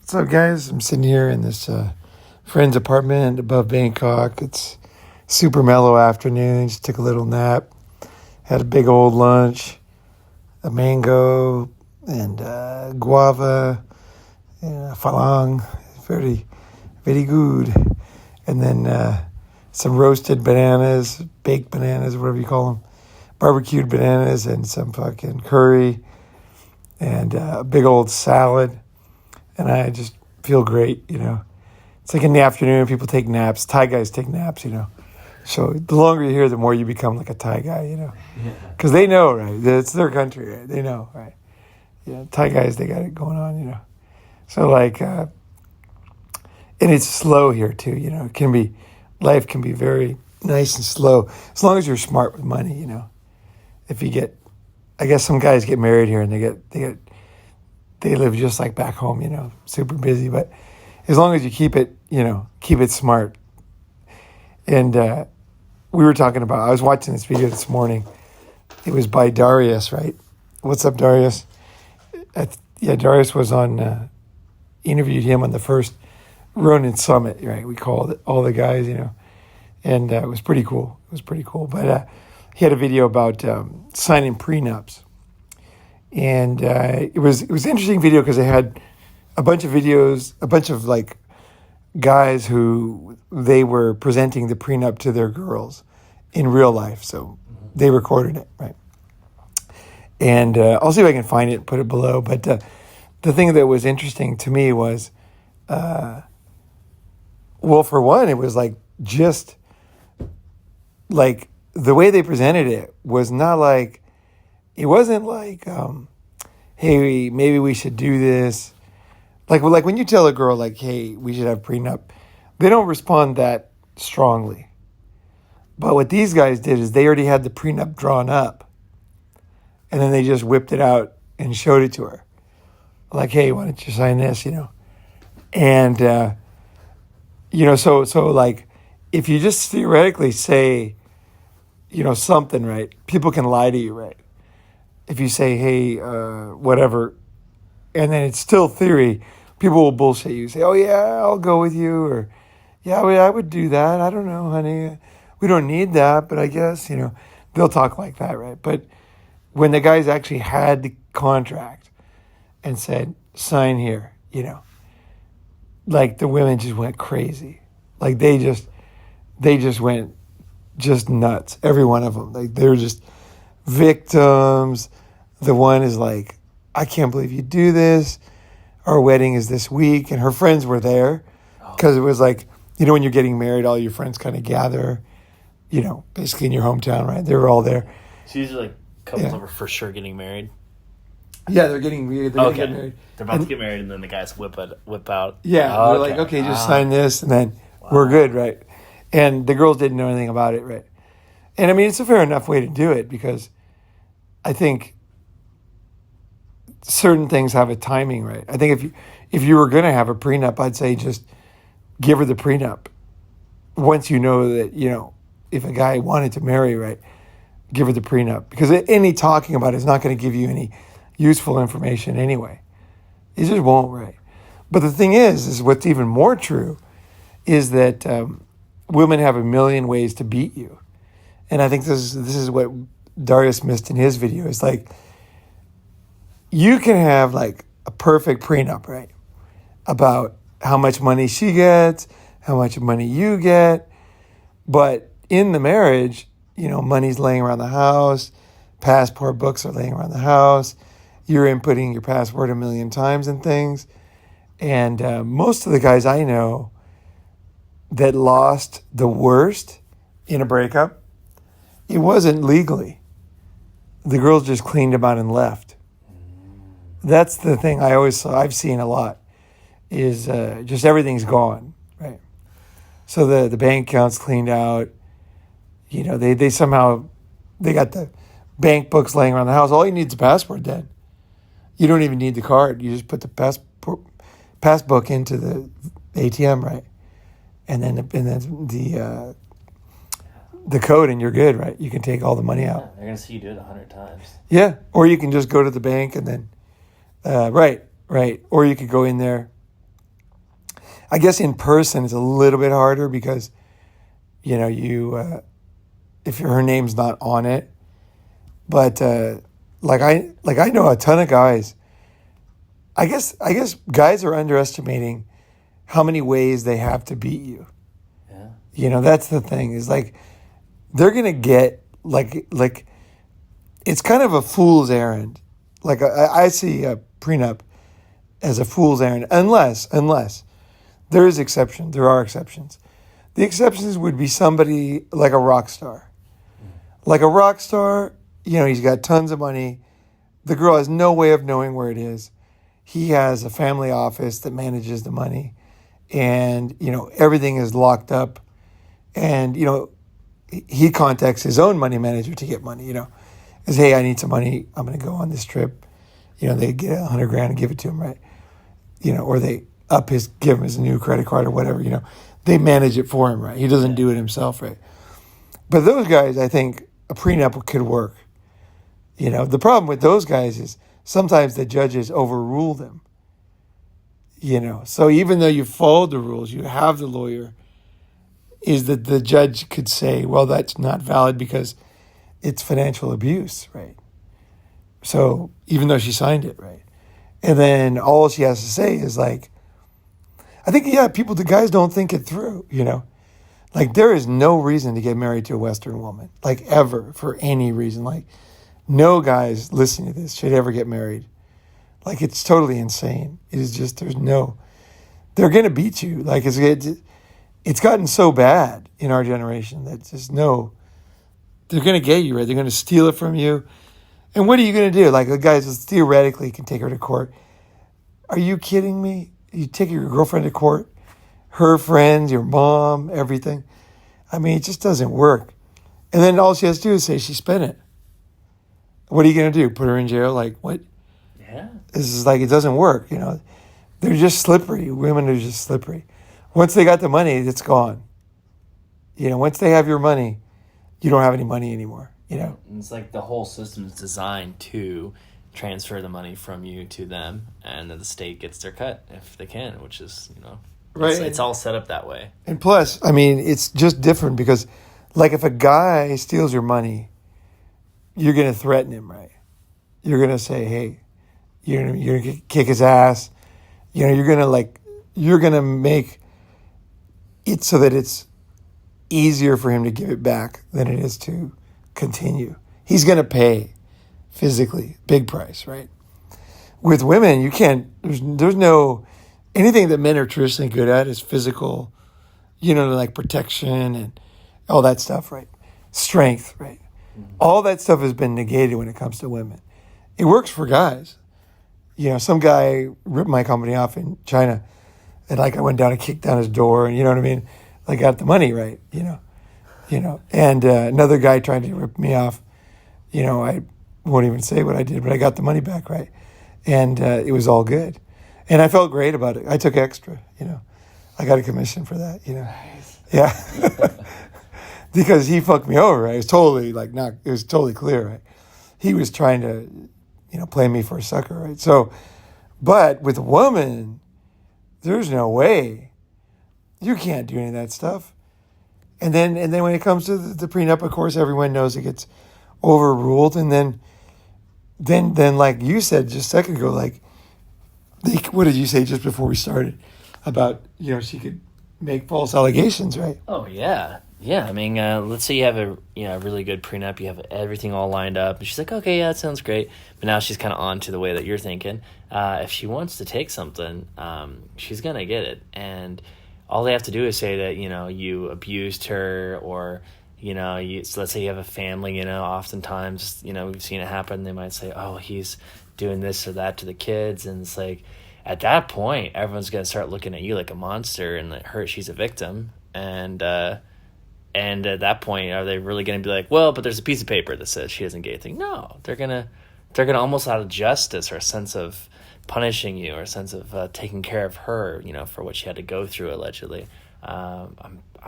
What's up, guys? I'm sitting here in this friend's apartment above Bangkok. It's super mellow afternoon. Just took a little nap. Had a big old lunch, a mango and guava and falang. Very, very good. And then some roasted bananas, baked bananas, whatever you call them. Barbecued bananas and some fucking curry and a big old salad. And I just feel great, you know. It's like in the afternoon, people take naps. Thai guys take naps, you know. So the longer you're here, the more you become like a Thai guy, you know. Because they know, right? It's their country, right? They know, right? Yeah, Thai guys, they got it going on, you know. So like, and it's slow here too, you know. Life can be very nice and slow as long as you're smart with money, you know. If you get, I guess some guys get married here and they live just like back home, you know, super busy. But as long as you keep it, you know, keep it smart. And we were talking about, I was watching this video this morning. It was by Darius, right? What's up, Darius? Darius was on, interviewed him on the first Ronin Summit, right? We called it all the guys, you know. And it was pretty cool. But he had a video about signing prenups. And it was an interesting video because they had a bunch of videos, a bunch of like guys who they were presenting the prenup to their girls in real life. So they recorded it, right? And I'll see if I can find it and put it below. But the thing that was interesting to me was, well, for one, it was like just like the way they presented it was not like, it wasn't like, hey, maybe we should do this. Like when you tell a girl, like, hey, we should have prenup, they don't respond that strongly. But what these guys did is they already had the prenup drawn up. And then they just whipped it out and showed it to her. Like, hey, why don't you sign this, you know? And, you know, so like, if you just theoretically say, you know, something, right, people can lie to you, right? If you say, hey, whatever, and then it's still theory, people will bullshit you. Say, oh, yeah, I'll go with you. Or, yeah, I would do that. I don't know, honey. We don't need that, but I guess, you know, they'll talk like that, right? But when the guys actually had the contract and said, sign here, you know, like the women just went crazy. Like they just went just nuts. Every one of them. Like they were just victims. The one is like, I can't believe you do this. Our wedding is this week. And her friends were there because it was like, you know, when you're getting married, all your friends kind of gather, you know, basically in your hometown, right? They were all there. So these are like couples that were for sure getting married? Yeah, they're getting married. They're okay. Getting married. They're about to get married and then the guys whip out. Yeah, they're like, okay, just sign this and then we're good, right? And the girls didn't know anything about it, right? And I mean, it's a fair enough way to do it because I think certain things have a timing, right? I think if you were going to have a prenup, I'd say just give her the prenup. Once you know that, you know, if a guy wanted to marry, right, give her the prenup. Because any talking about it is not going to give you any useful information anyway. It just won't, right? But the thing is what's even more true is that women have a million ways to beat you. And I think this is what Darius missed in his video. It's like, you can have like a perfect prenup, right? About how much money she gets, how much money you get. But in the marriage, you know, money's laying around the house, passport books are laying around the house, you're inputting your password 1 million times and things. And most of the guys I know that lost the worst in a breakup, it wasn't legally. The girls just cleaned them out and left. That's the thing I've seen a lot is just everything's gone, right? So the bank account's cleaned out. You know, they somehow, they got the bank books laying around the house. All you need is a passport then. You don't even need the card. You just put the passbook into the ATM, right? And then the code and you're good, right? You can take all the money out. Yeah, they're going to see you do it 100 times. Yeah, or you can just go to the bank and then, right. Or you could go in there I guess in person it's a little bit harder because, if her name's not on it. But I know a ton of guys. I guess guys are underestimating how many ways they have to beat you. Yeah. That's the thing, is like they're gonna get like it's kind of a fool's errand. Like I see a prenup as a fool's errand, unless there are exceptions. The exceptions would be somebody like a rock star. Like a rock star, he's got tons of money. The girl has no way of knowing where it is. He has a family office that manages the money, and everything is locked up. And he contacts his own money manager to get money. Says, hey, I need some money. I'm going to go on this trip. They get $100,000 and give it to him, right? Or they give him his new credit card or whatever. They manage it for him, right? He doesn't do it himself, right? But those guys, I think a prenup could work. The problem with those guys is sometimes the judges overrule them. So even though you followed the rules, you have the lawyer, is that the judge could say, well, that's not valid because it's financial abuse, right? So even though she signed it, right? And then all she has to say is like, I think, the guys don't think it through, Like there is no reason to get married to a Western woman, like ever, for any reason. Like no guys listening to this should ever get married. Like it's totally insane. It is just, they're going to beat you. Like it's gotten so bad in our generation that they're going to get you, right? They're going to steal it from you. And what are you going to do? Like the guys theoretically can take her to court. Are you kidding me? You take your girlfriend to court, her friends, your mom, everything. I mean, it just doesn't work. And then all she has to do is say she spent it. What are you going to do? Put her in jail? Like what? Yeah. This is like, it doesn't work. They're just slippery. Women are just slippery. Once they got the money, it's gone. Once they have your money, you don't have any money anymore. It's like the whole system is designed to transfer the money from you to them, and then the state gets their cut if they can, which is, right. It's all set up that way. And plus, I mean, it's just different because, like, if a guy steals your money, you're going to threaten him, right? You're going to say, hey, you're going to kick his ass. You're going to make it so that it's easier for him to give it back than it is to continue. He's going to pay physically, big price, right? With women, you can't, there's no, anything that men are traditionally good at is physical, like protection and all that stuff, right? Strength, right? Mm-hmm. All that stuff has been negated when it comes to women. It works for guys. Some guy ripped my company off in China, and I went down and kicked down his door, and you know what I mean? Got the money, right? And another guy tried to rip me off. I won't even say what I did, but I got the money back, right? And it was all good. And I felt great about it. I took extra, I got a commission for that, Nice. Yeah. Because he fucked me over, right? It was totally it was totally clear, right? He was trying to, play me for a sucker, right? So, but with a woman, there's no way. You can't do any of that stuff. And then when it comes to the prenup, of course, everyone knows it gets overruled. And then like you said just a second ago, what did you say just before we started about, she could make false allegations, right? Oh, yeah. Yeah, I mean, let's say you have a really good prenup, you have everything all lined up, and she's like, okay, yeah, that sounds great. But now she's kind of on to the way that you're thinking. If she wants to take something, she's going to get it. And all they have to do is say that, you abused her, or, so let's say you have a family, oftentimes, we've seen it happen. They might say, oh, he's doing this or that to the kids. And it's like, at that point, everyone's going to start looking at you like a monster, and she's a victim. And at that point, are they really going to be like, well, but there's a piece of paper that says she doesn't get anything? No, they're gonna almost out of justice or a sense of punishing you or a sense of taking care of her, for what she had to go through allegedly. I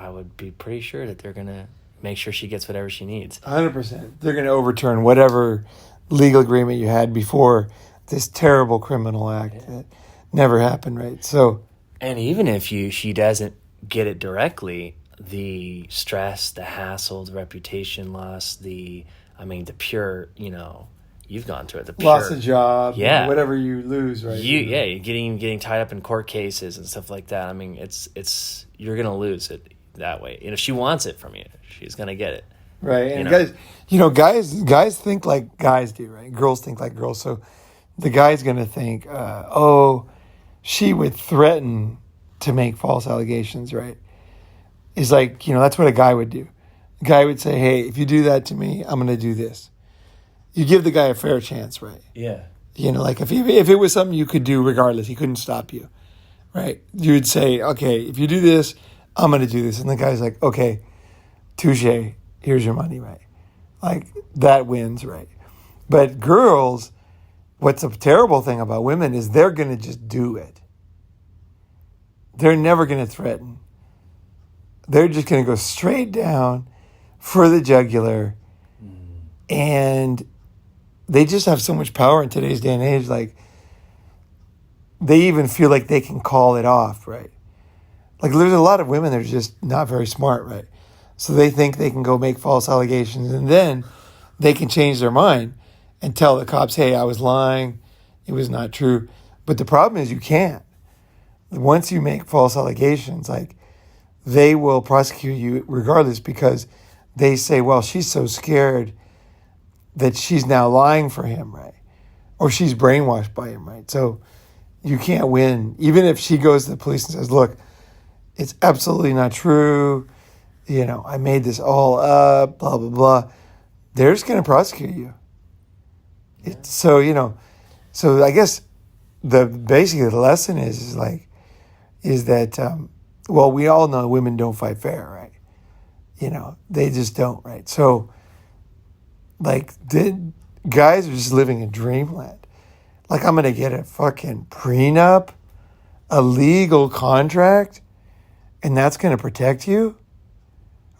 would be pretty sure that they're gonna make sure she gets whatever she needs. 100%. They're gonna overturn whatever legal agreement you had before this terrible criminal act that never happened, right? So And even if she doesn't get it directly, the stress, the hassle, the reputation loss, the pure, you've gone through it. The pure Loss of job, yeah, whatever you lose, right? you're getting tied up in court cases and stuff like that. I mean, it's you're gonna lose it that way. She wants it from you. She's gonna get it. Right, and guys think like guys do, right? Girls think like girls. So the guy's gonna think, she would threaten to make false allegations, right? It's like, that's what a guy would do. A guy would say, hey, if you do that to me, I'm gonna do this. You give the guy a fair chance, right? Yeah. Like if it was something you could do regardless, he couldn't stop you, right? You would say, okay, if you do this, I'm gonna do this, and the guy's like, okay, touche. Here's your money, right? Like, that wins, right? But girls, what's a terrible thing about women is they're going to just do it. They're never going to threaten. They're just going to go straight down for the jugular. And they just have so much power in today's day and age. Like, they even feel like they can call it off, right? Like, there's a lot of women that are just not very smart, right? So they think they can go make false allegations, and then they can change their mind and tell the cops, hey, I was lying. It was not true. But the problem is you can't. Once you make false allegations, like, they will prosecute you regardless, because they say, well, she's so scared that she's now lying for him, right? Or she's brainwashed by him, right? So you can't win. Even if she goes to the police and says, look, it's absolutely not true. I made this all up, blah, blah, blah. They're just going to prosecute you. Yeah. So I guess basically the lesson is that, we all know women don't fight fair, right? They just don't, right? So, guys are just living in dreamland. Like, I'm going to get a fucking prenup, a legal contract, and that's going to protect you?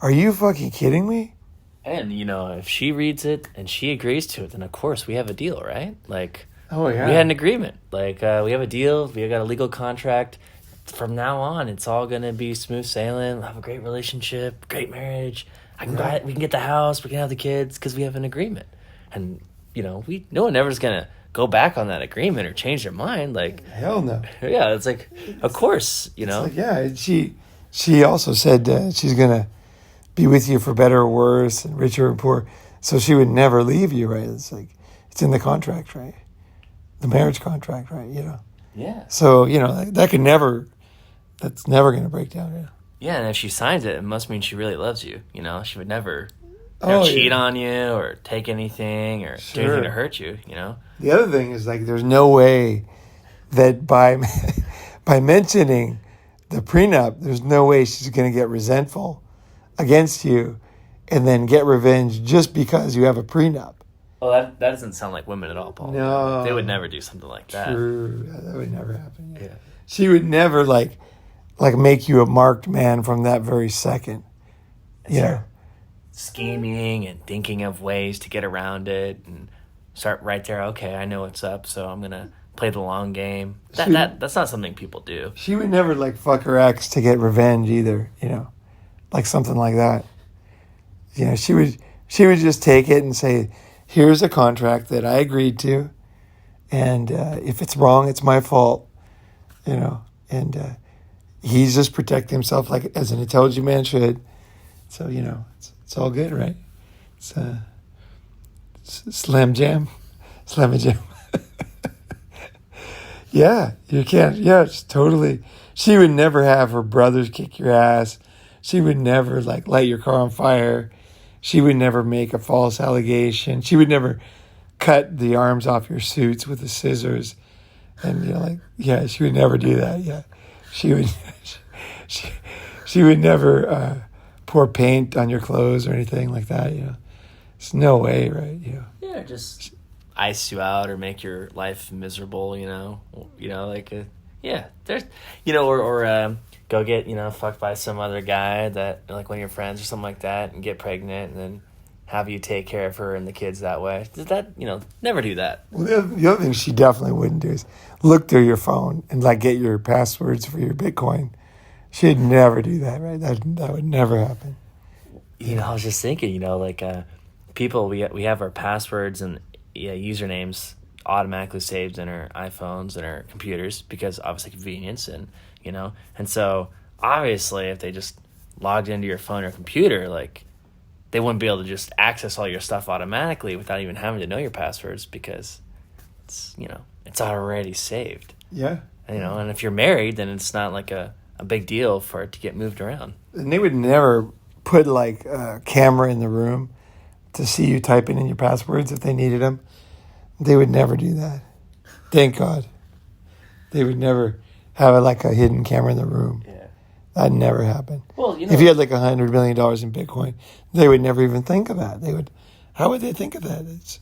Are you fucking kidding me? And, if she reads it and she agrees to it, then of course we have a deal, right? Like, oh, yeah. We had an agreement. Like, we have a deal. We got a legal contract. From now on, it's all going to be smooth sailing. We'll have a great relationship, great marriage. We can get the house. We can have the kids because we have an agreement. And, no one ever is going to go back on that agreement or change their mind. Like, hell no. Yeah, it's like, of course, It's like, yeah, she also said she's going to be with you for better or worse, and richer or poor. So she would never leave you, right? It's like, it's in the contract, right? The marriage contract, right? Yeah. So, that's never going to break down, yeah. Yeah, and if she signs it, it must mean she really loves you. She would never Oh, cheat on you or take anything or do anything to hurt you, you know? The other thing is, like, there's no way that by mentioning the prenup, there's no way she's going to get resentful against you and then get revenge just because you have a prenup. Well, that doesn't sound like women at all, Paul. No. They would never do something like that. True. That would never happen. Yeah. She would never, like make you a marked man from that very second. Yeah. Scheming and thinking of ways to get around it and start right there. Okay, I know what's up, so I'm going to play the long game. That's not something people do. She would never, like, fuck her ex to get revenge either, you know, like something like that. You know, she would just take it and say, here's a contract that I agreed to, and if it's wrong, it's my fault, you know, and he's just protecting himself like as an intelligent man should. So, you know, it's all good, right? It's slam jam. Yeah, you can't. Yeah, it's totally. She would never have her brothers kick your ass. She would never, like, light your car on fire. She would never make a false allegation. She would never cut the arms off your suits with the scissors. And, you know, like, yeah, she would never do that. Yeah, she would. She would never pour paint on your clothes or anything like that. You know, there's no way, right? You know. Yeah, just ice you out or make your life miserable. You know, like yeah, there's, you know, or go get, you know, fucked by some other guy that, like, one of your friends or something like that, and get pregnant, and then have you take care of her and the kids that way. That, never do that. Well, the other thing she definitely wouldn't do is look through your phone and like get your passwords for your Bitcoin. She'd never do that, right? That would never happen. I was just thinking, people, we have our passwords and usernames automatically saved in our iPhones and our computers because obviously convenience and so obviously if they just logged into your phone or computer, like they wouldn't be able to just access all your stuff automatically without even having to know your passwords because it's already saved. Yeah. And if you're married, then it's not like a big deal for it to get moved around. And they would never put like a camera in the room to see you typing in your passwords if they needed them. They would never do that. Thank God. They would never have like a hidden camera in the room. Yeah. That'd never happen. Well, if you had like $100 million in Bitcoin, they would never even think of that. How would they think of that? It's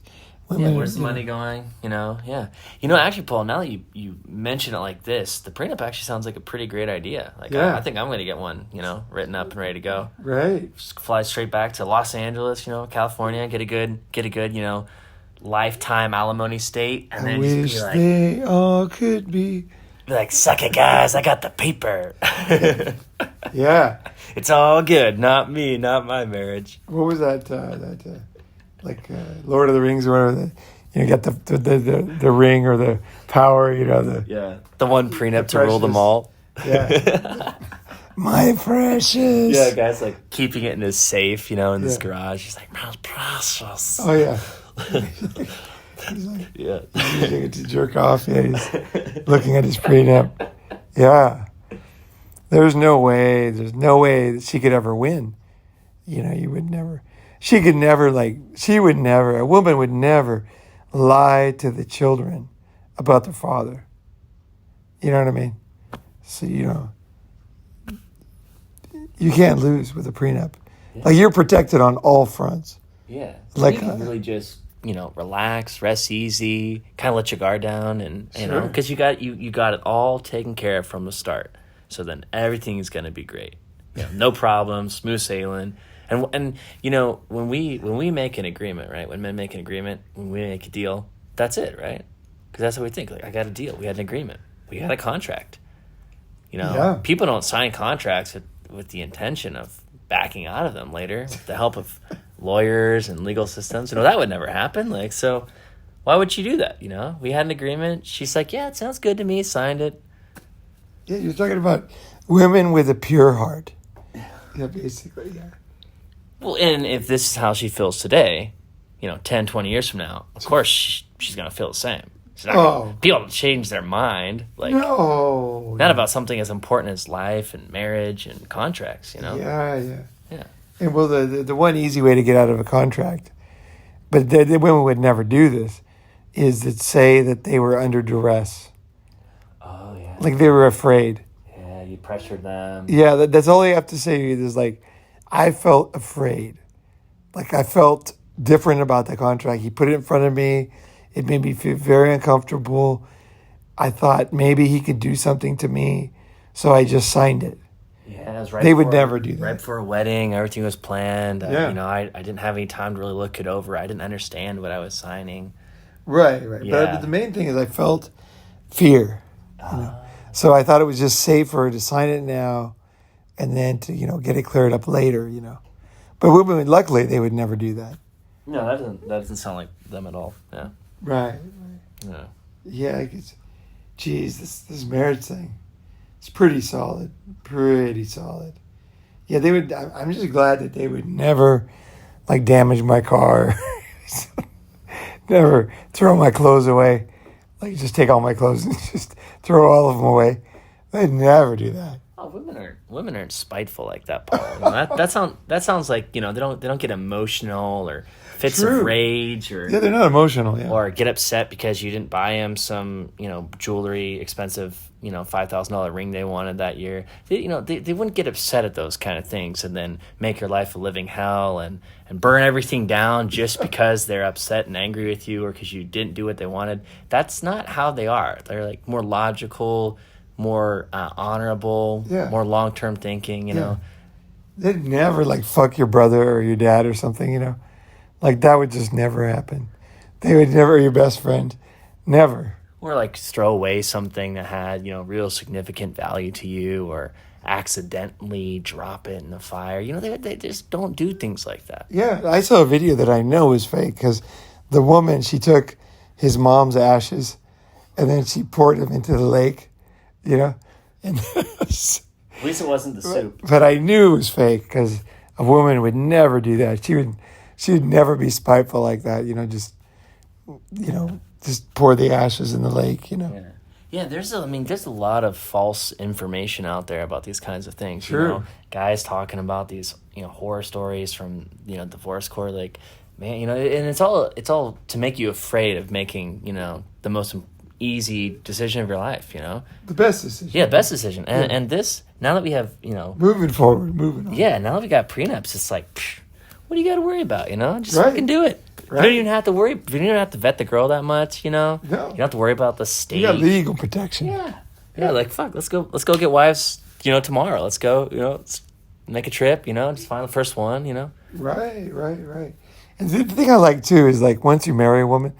women. Where's the money going? Yeah. Actually, Paul, now that you mention it like this, the prenup actually sounds like a pretty great idea. Like, yeah. I think I'm going to get one, written up and ready to go. Right. Just fly straight back to Los Angeles, California, get a good, lifetime alimony state, and then wish just be like, they all could be like, suck it, guys, I got the paper. Yeah. It's all good, not me, not my marriage. What was that? Lord of the Rings or whatever. You got the ring or the power. The one prenup to rule them all. Yeah. My precious. Yeah, guy's like keeping it in his safe, in his garage. He's like, my precious. Oh yeah. He's like, using it to jerk off. Yeah, he's looking at his prenup. Yeah. There's no way that she could ever win. You would never. She could never, a woman would never lie to the children about their father. You know what I mean? So, you can't lose with a prenup. Yeah. Like, you're protected on all fronts. Yeah. Like, you can really just, relax, rest easy, kind of let your guard down, and, because you got it all taken care of from the start. So then everything is going to be great. No problems, smooth sailing. And when we make an agreement, right? When men make an agreement, when we make a deal, that's it, right? Because that's what we think. Like, I got a deal. We had an agreement. We had a contract. People don't sign contracts with the intention of backing out of them later with the help of lawyers and legal systems. That would never happen. Like, so why would she do that? We had an agreement. She's like, yeah, it sounds good to me. Signed it. Yeah, you're talking about women with a pure heart. Yeah, basically, yeah. Well, and if this is how she feels today, 10, 20 years from now, of course she's going to feel the same. People change their mind. Like, no. Not about something as important as life and marriage and contracts, Yeah. And well, the one easy way to get out of a contract, but the women would never do this, is to say that they were under duress. Oh, yeah. Like they were afraid. Yeah, you pressured them. Yeah, that's all you have to say is like, I felt afraid. Like I felt different about the contract. He put it in front of me. It made me feel very uncomfortable. I thought maybe he could do something to me. So I just signed it. Yeah, it was right. They would never do that. Right before a wedding, everything was planned. Yeah. I didn't have any time to really look it over. I didn't understand what I was signing. Right. Yeah. But the main thing is I felt fear. So I thought it was just safer to sign it now and then to, get it cleared up later, But women, luckily, they would never do that. No, that doesn't sound like them at all. Yeah. Right. Yeah. Yeah, this marriage thing, it's pretty solid. Pretty solid. Yeah, they would. I'm just glad that they would never, damage my car. Never throw my clothes away. Just take all my clothes and just throw all of them away. They'd never do that. Oh, women aren't spiteful like that, Paul. That sounds like they don't get emotional or fits of rage or they're not emotional, or get upset because you didn't buy them some jewelry, expensive $5,000 ring they wanted that year. They wouldn't get upset at those kind of things and then make your life a living hell and burn everything down just because they're upset and angry with you or because you didn't do what they wanted. That's not how they are. They're more logical, more honorable, more long-term thinking, They'd never fuck your brother or your dad or something, Like that would just never happen. They would never your best friend. Never. Or like throw away something that had, real significant value to you, or accidentally drop it in the fire. They just don't do things like that. Yeah, I saw a video that I know is fake because the woman, she took his mom's ashes and then she poured them into the lake, and At least it wasn't the soup. But I knew it was fake because a woman would never do that. She would never be spiteful like that. Just pour the ashes in the lake. Yeah. There's a lot of false information out there about these kinds of things. Sure. Guys talking about these horror stories from divorce court, like, man, and it's all to make you afraid of making the most easy decision of your life. The best decision. Yeah, best decision. And this, now that we have moving on. Yeah, now that we got prenups, it's like, what do you got to worry about? Just Right. fucking do it. Right. You don't even have to worry. You don't even have to vet the girl that much. No. You don't have to worry about the state. You got legal protection. Yeah. Like, fuck. Let's go get wives. Tomorrow. Let's go. Let's make a trip. Just find the first one. Right. And the thing I like too is like once you marry a woman,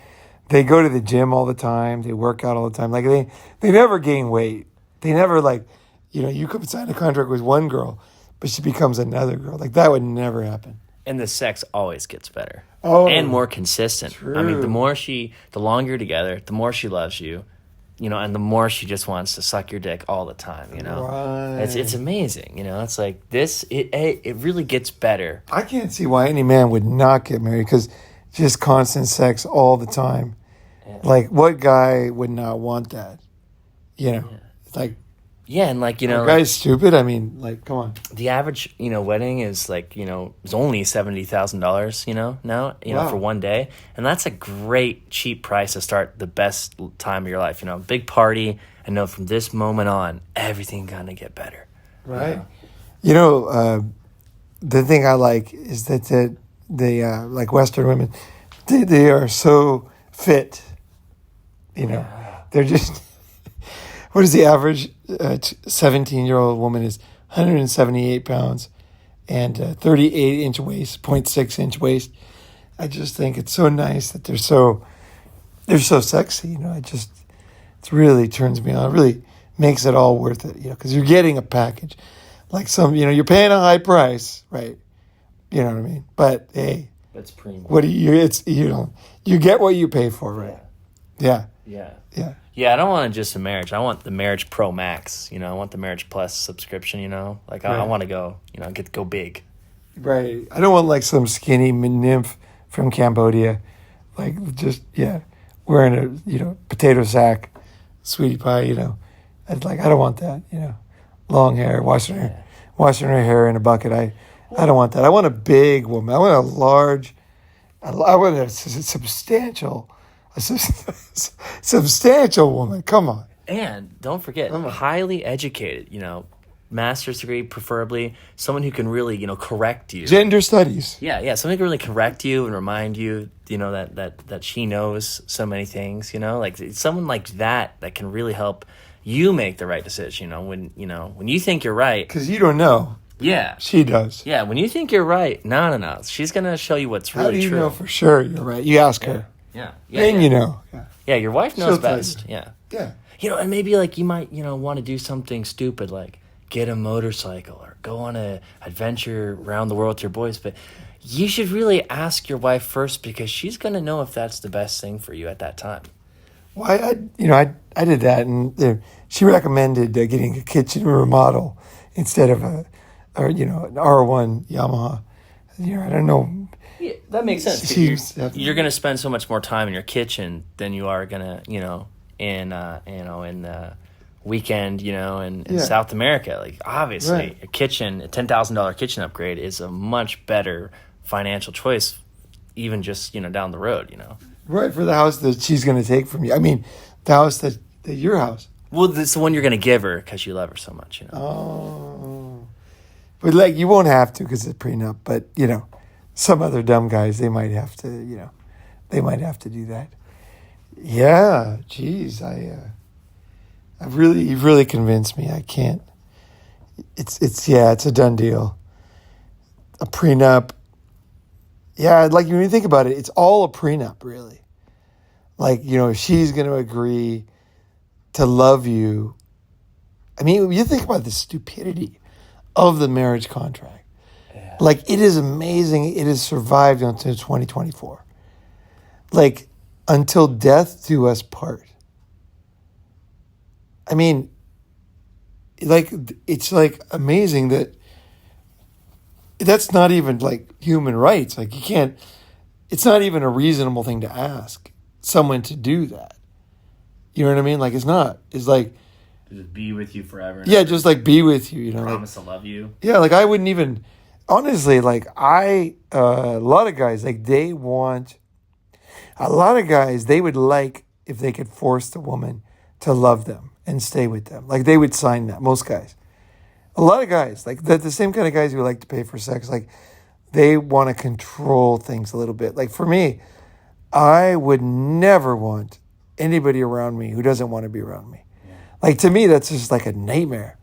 they go to the gym all the time. They work out all the time. Like they never gain weight. They never you could sign a contract with one girl, but she becomes another girl. Like that would never happen. And the sex always gets better. Oh, and more consistent. True. The longer you're together, the more she loves you, and the more she just wants to suck your dick all the time, Right. It's amazing, it's like this, it really gets better. I can't see why any man would not get married because just constant sex all the time. Yeah. Like what guy would not want that? It's like, yeah, and guy's stupid. I mean, like, come on. The average, wedding is like, is only $70,000, now, Wow. for one day. And that's a great, cheap price to start the best time of your life. Big party. I know from this moment on, everything gonna get better. Right. The thing I like is that they like Western women, they are so fit. They're just... What is the average 17-year-old woman is 178 pounds and 38-inch waist, 0.6-inch waist. I just think it's so nice that they're so sexy. It really turns me on. It really makes it all worth it, because you're getting a package. Like you're paying a high price, right? You know what I mean? But hey, that's premium. What do you get what you pay for, right? Yeah. Yeah, I don't want just a marriage. I want the Marriage Pro Max. I want the Marriage Plus subscription. Like I want to go. Go big. Right. I don't want like some skinny nymph from Cambodia, like just wearing a potato sack, sweetie pie. I don't want that. Long hair, washing her hair in a bucket. I don't want that. I want a big woman. I want a large. I want a substantial. A substantial woman. Come on. And don't forget, highly educated, master's degree, preferably someone who can really, correct you. Gender studies. Yeah. Someone who can really correct you and remind you, that she knows so many things, like someone like that can really help you make the right decision, when you think you're right. Because you don't know. Yeah. She does. Yeah, when you think you're right, no. She's going to show you what's really true. How do you know for sure you're right? You ask her. Yeah. Yeah, your wife knows best. Yeah. Yeah. And maybe like you might, want to do something stupid like get a motorcycle or go on a adventure around the world with your boys, but you should really ask your wife first because she's going to know if that's the best thing for you at that time. Well, I did that, and she recommended getting a kitchen remodel instead of an R1 Yamaha. I don't know. Yeah, that makes sense. You're going to spend so much more time in your kitchen than you are going to, in the weekend, in South America. Like obviously, a $10,000 kitchen upgrade is a much better financial choice, even just down the road. Right, for the house that she's going to take from you. I mean, the house that your house. Well, it's the one you're going to give her because you love her so much. Oh, but like you won't have to because it's a prenup. But some other dumb guys, they might have to, do that. Yeah, geez, you've really convinced me. I can't. It's a done deal. A prenup. Yeah, like when you think about it, it's all a prenup, really. Like, she's going to agree to love you. I mean, you think about the stupidity of the marriage contract. Yeah. Like, it is amazing it has survived until 2024. Like, until death do us part. I mean, like, it's like amazing that that's not even like human rights. Like, it's not even a reasonable thing to ask someone to do that. You know what I mean? Like, it's not. It's like, just be with you forever. Yeah, just like be with you. Promise to love you. Yeah, like I wouldn't even. Honestly, like a lot of guys, like they want. A lot of guys, they would like if they could force the woman to love them and stay with them. Like they would sign that. Most guys. A lot of guys, like the same kind of guys who like to pay for sex, like they want to control things a little bit. Like for me, I would never want anybody around me who doesn't want to be around me. Yeah. Like to me, that's just like a nightmare,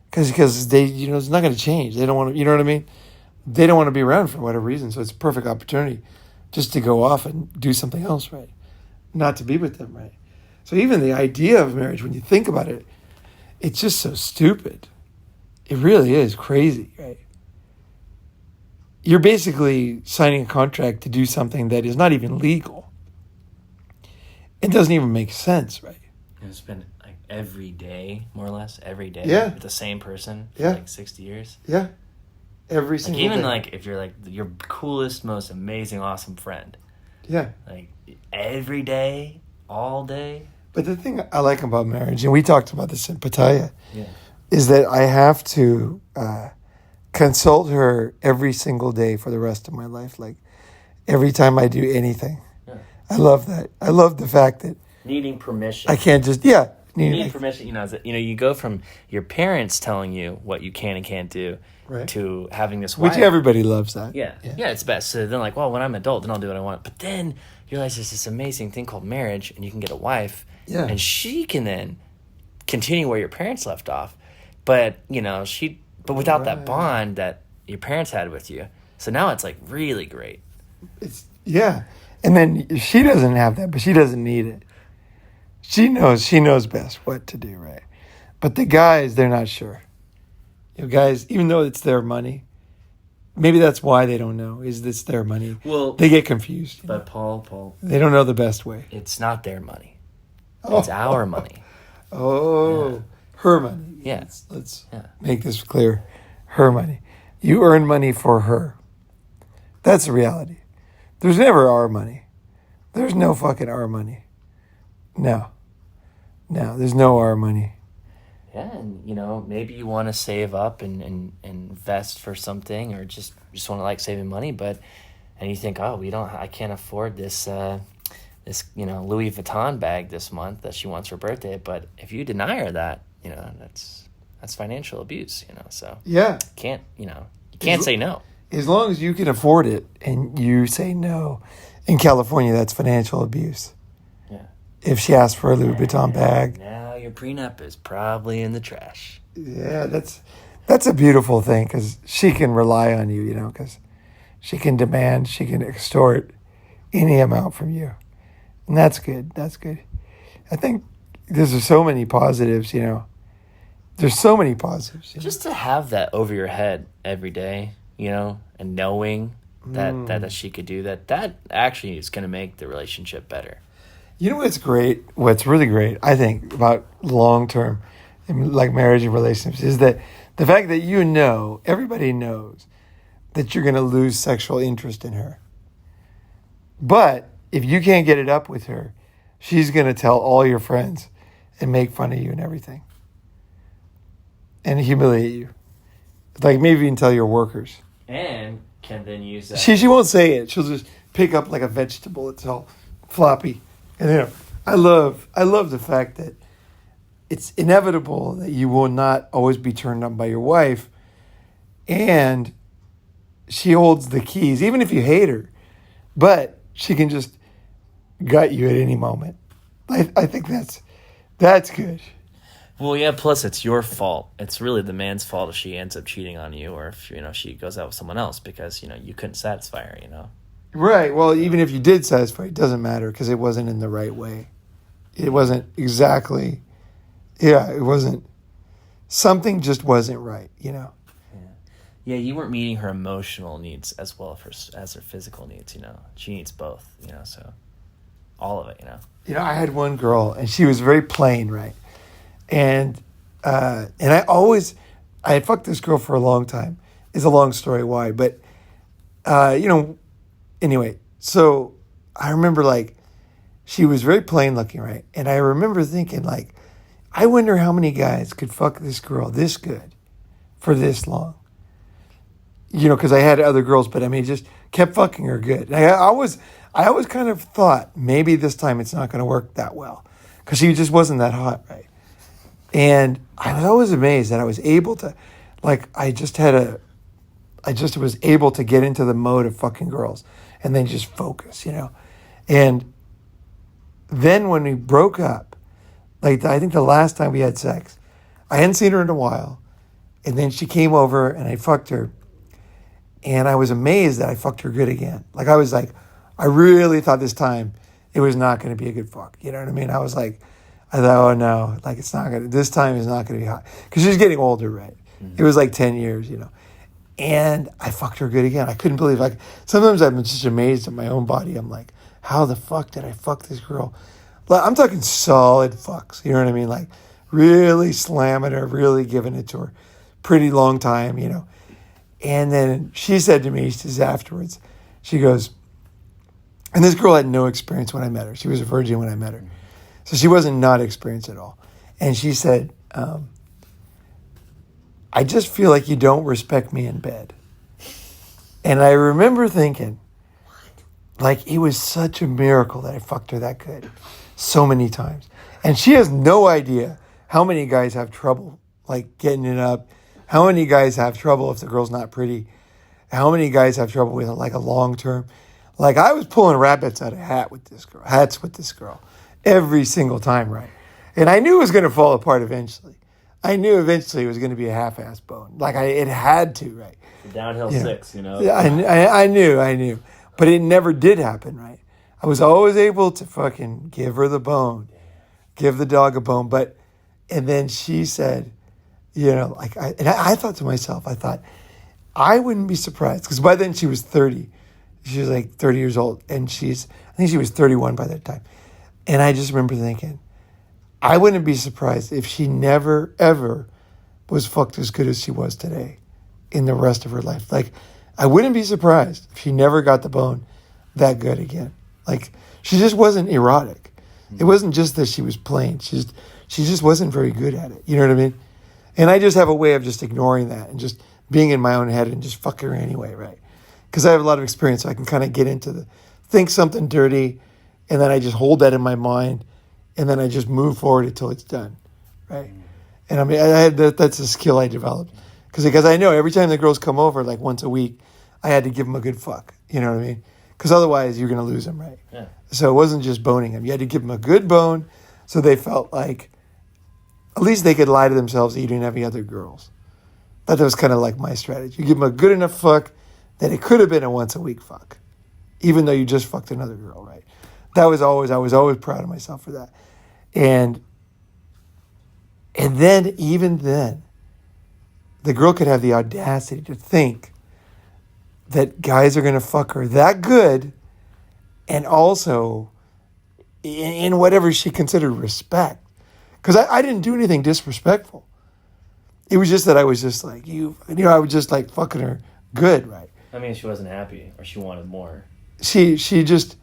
because they, it's not going to change. They don't want to, you know what I mean? They don't want to be around for whatever reason. So it's a perfect opportunity just to go off and do something else, right? Not to be with them, right? So even the idea of marriage, when you think about it, it's just so stupid. It really is crazy, right? You're basically signing a contract to do something that is not even legal. It doesn't even make sense, right? You spend like every day, more or less, every day with the same person for like 60 years. Yeah. Every single day. Even like if you're like your coolest, most amazing, awesome friend. Yeah. Like every day, all day. But the thing I like about marriage, and we talked about this in Pattaya, is that I have to consult her every single day for the rest of my life. Like every time I do anything. Yeah. I love that. I love the fact that needing permission. I can't just needing permission. You go from your parents telling you what you can and can't do, right, to having this wife. Which everybody loves that. Yeah, it's best. So then, like, well, when I'm adult, then I'll do what I want. But then you realize there's this amazing thing called marriage, and you can get a wife, and she can then continue where your parents left off. But but without that bond that your parents had with you. So now it's like really great. And then she doesn't have that, but she doesn't need it. She knows best what to do, right? But the guys, they're not sure. Guys, even though it's their money, maybe that's why they don't know, is this their money. Well, they get confused. But Paul, they don't know the best way. It's not their money. It's our money. Her money. Yeah. Let's make this clear. Her money. You earn money for her. That's the reality. There's never our money. There's no fucking our money. No, there's no our money. Yeah, and maybe you want to save up and invest for something, or just want to like saving money, and you think, I can't afford this Louis Vuitton bag this month that she wants for her birthday. But if you deny her that, that's financial abuse. So you can't say no. As long as you can afford it and you say no, in California that's financial abuse. If she asks for a Louis Vuitton bag. Now your prenup is probably in the trash. Yeah, that's a beautiful thing, because she can rely on you, because she can demand, she can extort any amount from you. And that's good. That's good. I think there's so many positives, There's so many positives. Just to have that over your head every day, and knowing that she could do that actually is going to make the relationship better. You know what's great? What's really great, I think, about long-term, like marriage and relationships, is that the fact that everybody knows that you're going to lose sexual interest in her. But if you can't get it up with her, she's going to tell all your friends and make fun of you and everything. And humiliate you. Like maybe even tell your workers. And can then use that. She won't say it. She'll just pick up like a vegetable. It's all floppy. And I love the fact that it's inevitable that you will not always be turned on by your wife, and she holds the keys, even if you hate her, but she can just gut you at any moment. I think that's good. Well, yeah, plus it's your fault. It's really the man's fault if she ends up cheating on you, or if she goes out with someone else because you couldn't satisfy her, Right. Well, even if you did satisfy, it doesn't matter because it wasn't in the right way. It wasn't exactly. Yeah, it wasn't. Something just wasn't right. Yeah, you weren't meeting her emotional needs as well as her physical needs. She needs both. So all of it. I had one girl, and she was very plain, right? And I had fucked this girl for a long time. It's a long story why, but anyway. So I remember she was very plain looking, right? And I remember thinking I wonder how many guys could fuck this girl this good for this long. Because I had other girls, but just kept fucking her good. And I always kind of thought maybe this time it's not going to work that well because she just wasn't that hot, right? And I was always amazed that I was able to, I just was able to get into the mode of fucking girls and then just focus, And then when we broke up, I think the last time we had sex, I hadn't seen her in a while. And then she came over and I fucked her. And I was amazed that I fucked her good again. I really thought this time it was not going to be a good fuck. You know what I mean? I thought, oh no, it's not going to, this time is not going to be hot. Because she's getting older, right? Mm-hmm. It was 10 years, And I fucked her good again. I couldn't believe, sometimes I'm just amazed at my own body. I'm like, how the fuck did I fuck this girl? I'm talking solid fucks, you know what I mean? Really slamming her, really giving it to her. Pretty long time, And then she said to me, afterwards, she goes, and this girl had no experience when I met her. She was a virgin when I met her. So she wasn't not experienced at all. And she said, I just feel like you don't respect me in bed. And I remember thinking, it was such a miracle that I fucked her that good so many times. And she has no idea how many guys have trouble, getting it up. How many guys have trouble if the girl's not pretty? How many guys have trouble with a long term? I was pulling rabbits out of hats with this girl every single time, right? And I knew it was going to fall apart eventually. I knew eventually it was going to be a half-ass bone. It had to, right? Downhill 6, Yeah, I knew. But it never did happen, right? I was always able to fucking give her the bone, give the dog a bone. And then she said, I thought to myself, I wouldn't be surprised. Because by then she was 30. She was 30 years old. And I think she was 31 by that time. And I just remember thinking, I wouldn't be surprised if she never, ever was fucked as good as she was today in the rest of her life. I wouldn't be surprised if she never got the bone that good again. She just wasn't erotic. It wasn't just that she was plain. She just wasn't very good at it. You know what I mean? And I just have a way of just ignoring that and just being in my own head and just fucking her anyway, right? Because I have a lot of experience, so I can kind of get into think something dirty, and then I just hold that in my mind, and then I just move forward until it's done, right? And that's a skill I developed. Because I know every time the girls come over, once a week, I had to give them a good fuck. You know what I mean? Because otherwise you're going to lose them, right? Yeah. So it wasn't just boning them. You had to give them a good bone so they felt like at least they could lie to themselves that you didn't have any other girls. That was kind of my strategy. You give them a good enough fuck that it could have been a once a week fuck, even though you just fucked another girl, right? I was always proud of myself for that. And then, even then, the girl could have the audacity to think that guys are going to fuck her that good and also in whatever she considered respect. Because I didn't do anything disrespectful. It was just that I was just I was just fucking her good, right? I mean, she wasn't happy or she wanted more. She just,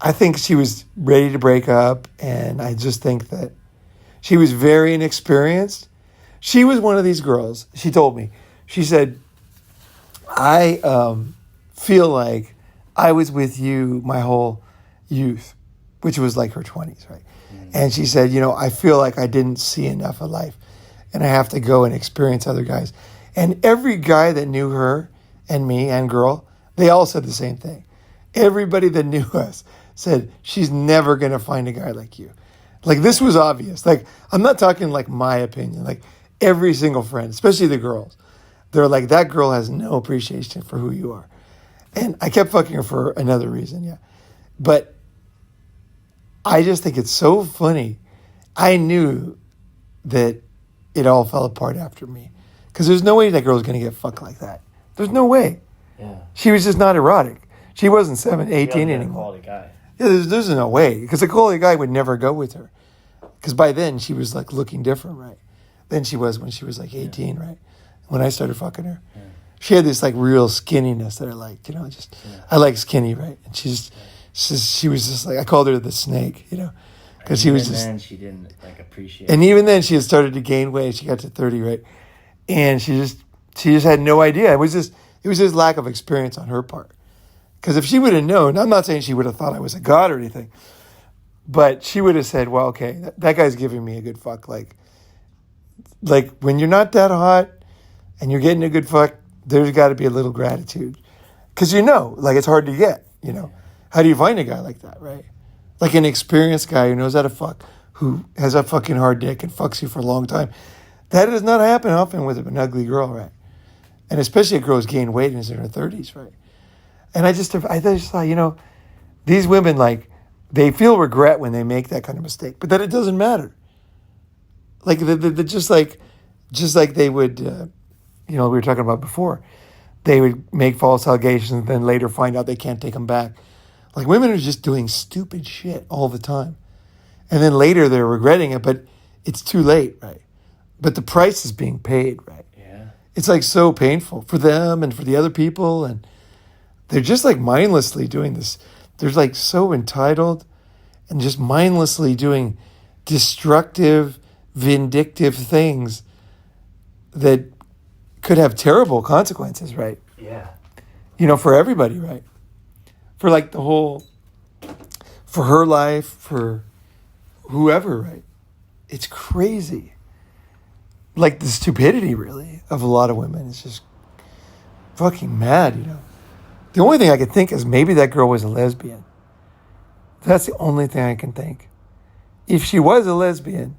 I think she was ready to break up, and I just think that she was very inexperienced. She was one of these girls. She told me, she said, I feel like I was with you my whole youth, which was her 20s, right? Mm-hmm. And she said, I feel like I didn't see enough of life and I have to go and experience other guys. And every guy that knew her and me and girl, they all said the same thing. Everybody that knew us said, she's never going to find a guy like you. This was obvious. I'm not talking my opinion. Every single friend, especially the girls, they're that girl has no appreciation for who you are. And I kept fucking her for another reason, yeah. But I just think it's so funny. I knew that it all fell apart after me. Because there's no way that girl was going to get fucked like that. There's no way. Yeah. She was just not erotic. She wasn't 18 anymore. Quality guy. Yeah, there's no way. Because a quality guy would never go with her. Because by then, she was like looking different, right? Than she was when she was like 18, right? When I started fucking her. Yeah. She had this like real skinniness that I liked, you know, just, I like skinny, right? And she was just like, I called her the snake, you know, because she was just. And then she didn't like appreciate. And even then she had started to gain weight. She got to 30, right? And she just had no idea. It was just lack of experience on her part. Because if she would have known, I'm not saying she would have thought I was a god or anything, but she would have said, well, okay, that guy's giving me a good fuck. Like when you're not that hot and you're getting a good fuck, there's got to be a little gratitude. Because like it's hard to get, you know. How do you find a guy like that, right? Like an experienced guy who knows how to fuck, who has a fucking hard dick and fucks you for a long time. That does not happen often with an ugly girl, right? And especially a girl who's gained weight and is in her 30s, right? And I just thought, you know, these women, like, they feel regret when they make that kind of mistake, but then it doesn't matter. Like, they're just like they would, you know, we were talking about before, they would make false allegations and then later find out they can't take them back. Like, women are just doing stupid shit all the time. And then later they're regretting it, but it's too late, right? But the price is being paid, right? Yeah. It's like so painful for them and for the other people. And they're just like mindlessly doing this. They're like so entitled and just mindlessly doing destructive, vindictive things that could have terrible consequences, right? Yeah. You know, for everybody, right? For like for her life, for whoever, right? It's crazy. Like the stupidity, really, of a lot of women is just fucking mad, you know. The only thing I could think is maybe that girl was a lesbian. That's the only thing I can think. If she was a lesbian,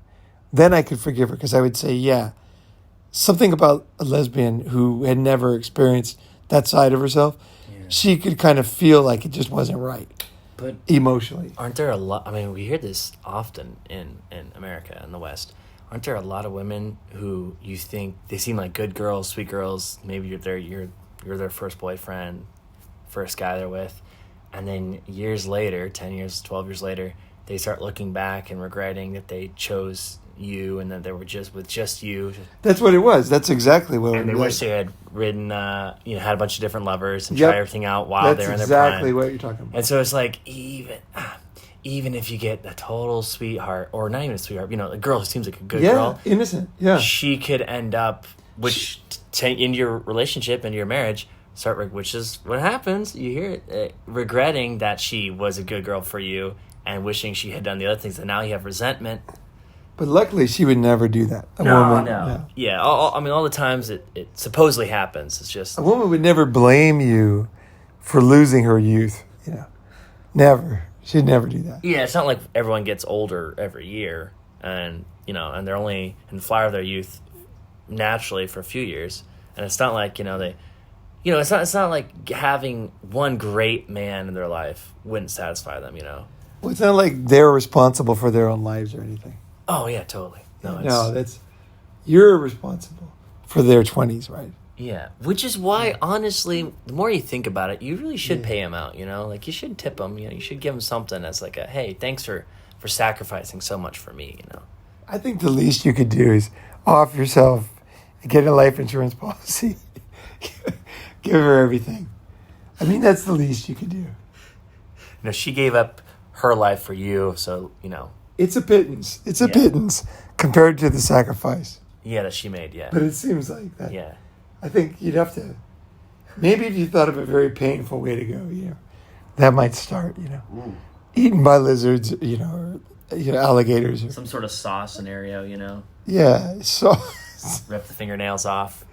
then I could forgive her because I would say, yeah, something about a lesbian who had never experienced that side of herself, she could kind of feel like it just wasn't right. But emotionally. Aren't there a lot, I mean, we hear this often in America, in the West. Aren't there a lot of women who you think, they seem like good girls, sweet girls, maybe you're their first boyfriend, first guy they're with, and then years later, 10 years, 12 years later, they start looking back and regretting that they chose you and that they were just with just you. That's what it was. That's exactly what it was. And they wish they had ridden, had a bunch of different lovers and tried everything out while they're in their prime. That's exactly what you're talking about. And so it's like, even if you get a total sweetheart, or not even a sweetheart, you know, a girl who seems like a good girl. Innocent, yeah. She could end up, in your relationship, in your marriage, which is what happens, you hear it, regretting that she was a good girl for you and wishing she had done the other things, and now you have resentment. But luckily, she would never do that. No. Yeah, all the times it supposedly happens. It's just... A woman would never blame you for losing her youth, you know. Never. She'd never do that. Yeah, it's not like everyone gets older every year, and, you know, and they're only in the flower of their youth naturally for a few years. And it's not like, you know, it's not like having one great man in their life wouldn't satisfy them, you know. Well, it's not like they're responsible for their own lives or anything. Oh, yeah, totally. You're responsible for their 20s, right? Yeah, which is why, honestly, the more you think about it, you really should pay him out, you know? Like, you should tip him, you know? You should give him something as like a, hey, thanks for sacrificing so much for me, you know? I think the least you could do is off yourself, get a life insurance policy, give her everything. I mean, that's the least you could do. You know, she gave up her life for you, so, you know. It's a pittance. It's a pittance compared to the sacrifice. Yeah, that she made, yeah. But it seems like that. Yeah. I think you'd have to, maybe if you thought of a very painful way to go, you know, that might start, you know. Ooh. Eaten by lizards, you know, or, you know, alligators. Or, some sort of saw scenario, you know. Yeah, so. Rip the fingernails off.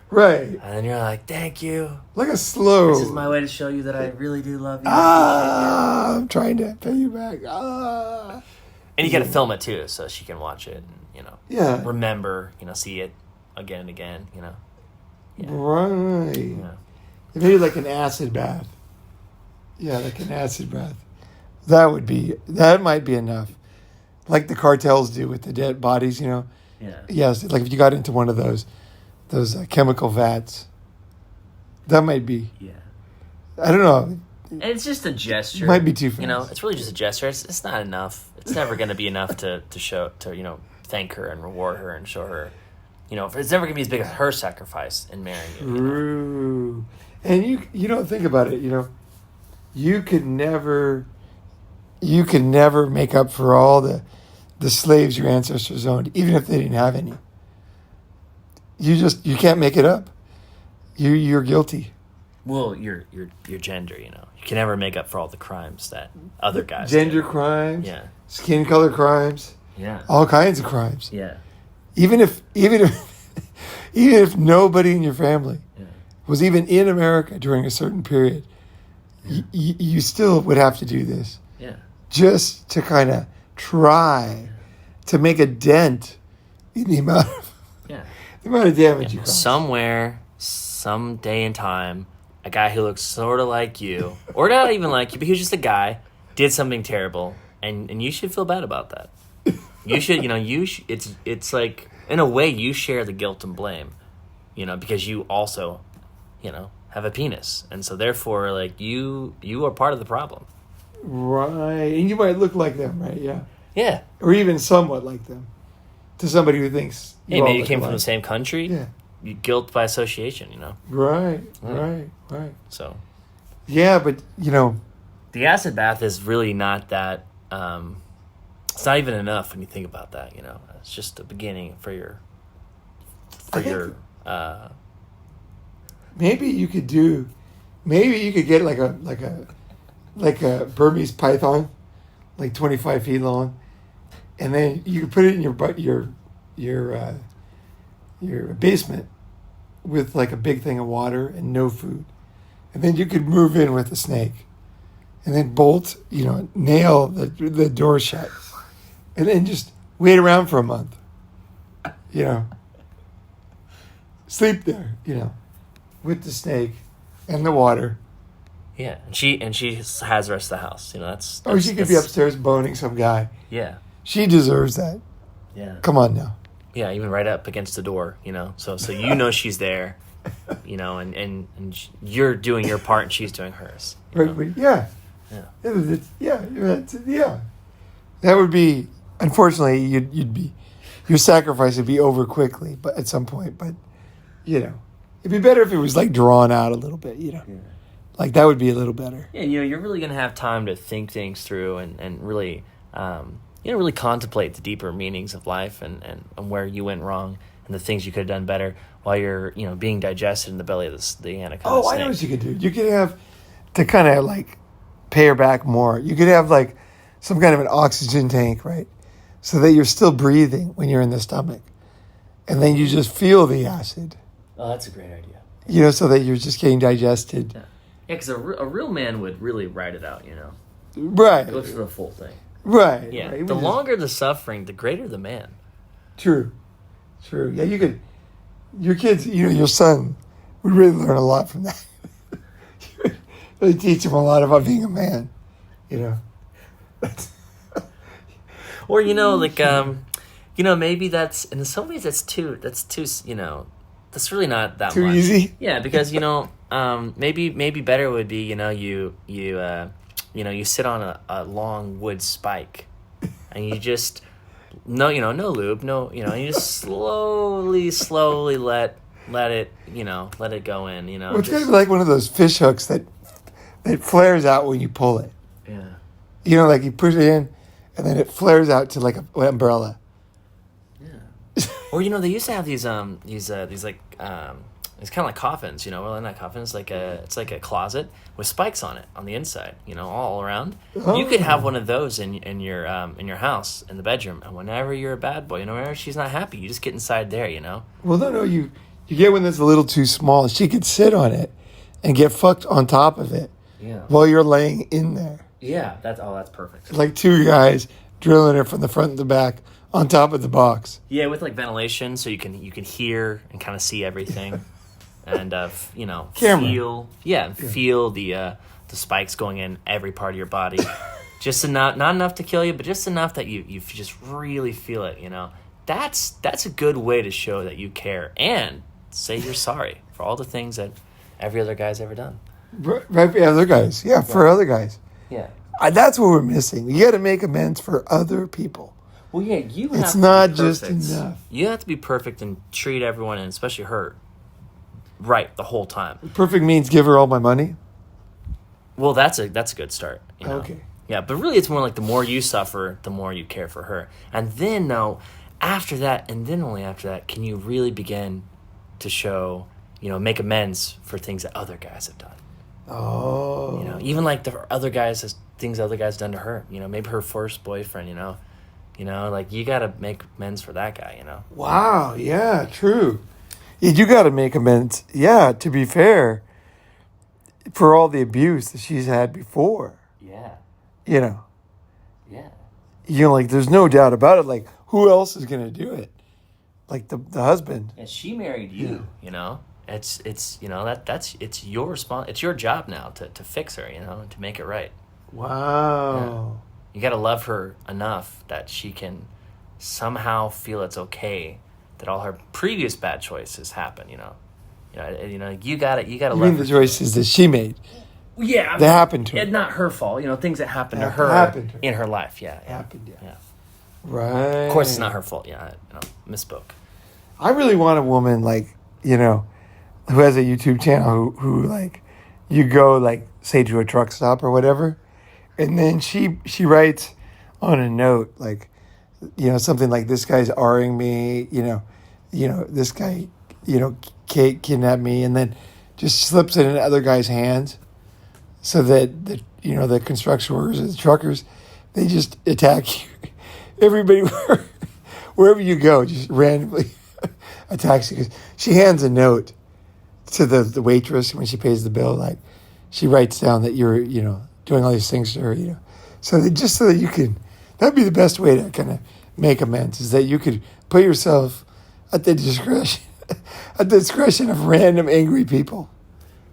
Right. And then you're like, thank you. Like a slow. This is my way to show you that I really do love you. I'm trying to pay you back. And you got to film it too, so she can watch it and, you know. Yeah. Remember, you know, see it again and again, you know. Yeah. Right. Yeah. Maybe like an acid bath. Yeah, like an acid bath. That might be enough. Like the cartels do with the dead bodies, you know? Yeah. Yes, like if you got into one of those chemical vats, that might be. Yeah. I don't know. And it's just a gesture. It might be too fast. You know, it's really just a gesture. It's not enough. It's never going to be enough to thank her and reward her and show her, it's never going to be as big as her sacrifice in marrying you. True. And you don't think about it, you could never make up for all the slaves your ancestors owned, even if they didn't have any. You can't make it up. You're guilty. Well, your gender, you can never make up for all the crimes that other guys Gender did. crimes, Yeah. skin color crimes, Yeah. all kinds of crimes. Yeah. Even if nobody in your family was even in America during a certain period, you still would have to do this. Yeah. Just to kind of try to make a dent in the amount of damage you cause. Somewhere, some day and time, a guy who looks sort of like you, or not even like you, but he was just a guy, did something terrible, and you should feel bad about that. You should, it's like, in a way, you share the guilt and blame, because you also, have a penis. And so therefore, like, you are part of the problem. Right. And you might look like them, right? Yeah. Yeah. Or even somewhat like them. To somebody who thinks Hey, maybe you came from the same country. Yeah. Guilt by association, Right. So. Yeah, but, The acid bath is really not that... it's not even enough when you think about that, It's just the beginning for your... Maybe you could get like a Burmese python, like 25 feet long, and then you could put it in your basement with like a big thing of water and no food, and then you could move in with the snake, and then bolt, nail the door shut, and then just wait around for a month, sleep there, with the snake and the water. Yeah, and she has the rest of the house. That's she could be upstairs boning some guy. Yeah, she deserves that. Yeah, come on now. Yeah, even right up against the door. So she's there. And you're doing your part and she's doing hers. Right, yeah. That would be, unfortunately, your sacrifice would be over quickly, but at some point. But it'd be better if it was like drawn out a little bit. Yeah. Like that would be a little better. Yeah, you're really gonna have time to think things through and really, really contemplate the deeper meanings of life and where you went wrong and the things you could have done better while you're being digested in the belly of the anaconda. Oh, snake. I know what you could do. You could have to kind of like pay her back more. You could have like some kind of an oxygen tank, right? So that you're still breathing when you're in the stomach, and then you just feel the acid. Oh, that's a great idea. So that you're just getting digested. Yeah, because a real man would really ride it out, Right. Go through the full thing. Right. Yeah. Right. The longer the suffering, the greater the man. True. Yeah, you could. Your kids, your son would really learn a lot from that. You would really teach him a lot about being a man. Or maybe that's in some ways that's too that's really not that too much. Easy. Yeah, because maybe better would be you sit on a long wood spike and you just no lube, and you just slowly let it go in, Well, it's kind of like one of those fish hooks that flares out when you pull it. Yeah. Like you push it in and then it flares out to like an umbrella. Yeah. Or they used to have these like it's kind of like coffins, well, they're not coffins, it's like a closet with spikes on it on the inside, all around. Oh. You could have one of those in your house in the bedroom, and whenever you're a bad boy, whenever she's not happy, you just get inside there, Well, no, you get one that's a little too small. She could sit on it and get fucked on top of it. Yeah. While you're laying in there. Yeah, that's perfect. Like two guys drilling it from the front and the back on top of the box. Yeah, with like ventilation, so you can hear and kind of see everything. and Camera. feel the spikes going in every part of your body, just not enough to kill you, but just enough that you just really feel it. That's a good way to show that you care and say you're sorry for all the things that every other guy's ever done. Right for other guys. Yeah, for other guys. Yeah. That's what we're missing. You got to make amends for other people. Well, yeah, you have It's to not be just perfect. enough. You have to be perfect and treat everyone, and especially her, right the whole time. Perfect means give her all my money? Well, that's a good start. Okay. Yeah, but really it's more like the more you suffer, the more you care for her. And then, after that, and then only after that, can you really begin to show, make amends for things that other guys have done. Oh. Even like things other guys done to her. Maybe her first boyfriend, like you got to make amends for that guy, Wow, yeah, true. You got to make amends, to be fair, for all the abuse that she's had before. Yeah. Yeah. Yeah. There's no doubt about it. Like, who else is going to do it? Like the husband. And she married you, It's it's your it's your job now to fix her, to make it right. Wow. You got to love her enough that she can somehow feel it's okay that all her previous bad choices happen, you got to You love mean her. the choices that she made? Yeah, That happened to her. And not her fault, things that happened to her Happened to her. in her life. Yeah. Happened, yeah. Yeah. Right. Of course, it's not her fault. Yeah, I misspoke. I really want a woman who has a YouTube channel who you go say to a truck stop or whatever, and then she writes on a note something like, this guy's R-ing me, this guy kidnapped me, and then just slips it in other guys' hands so that the construction workers or the truckers, they just attack you. Everybody wherever you go just randomly attacks you, because she hands a note to the waitress when she pays the bill, she writes down that you're doing all these things to her, so that you can, that'd be the best way to kind of make amends, is that you could put yourself at the discretion of random angry people.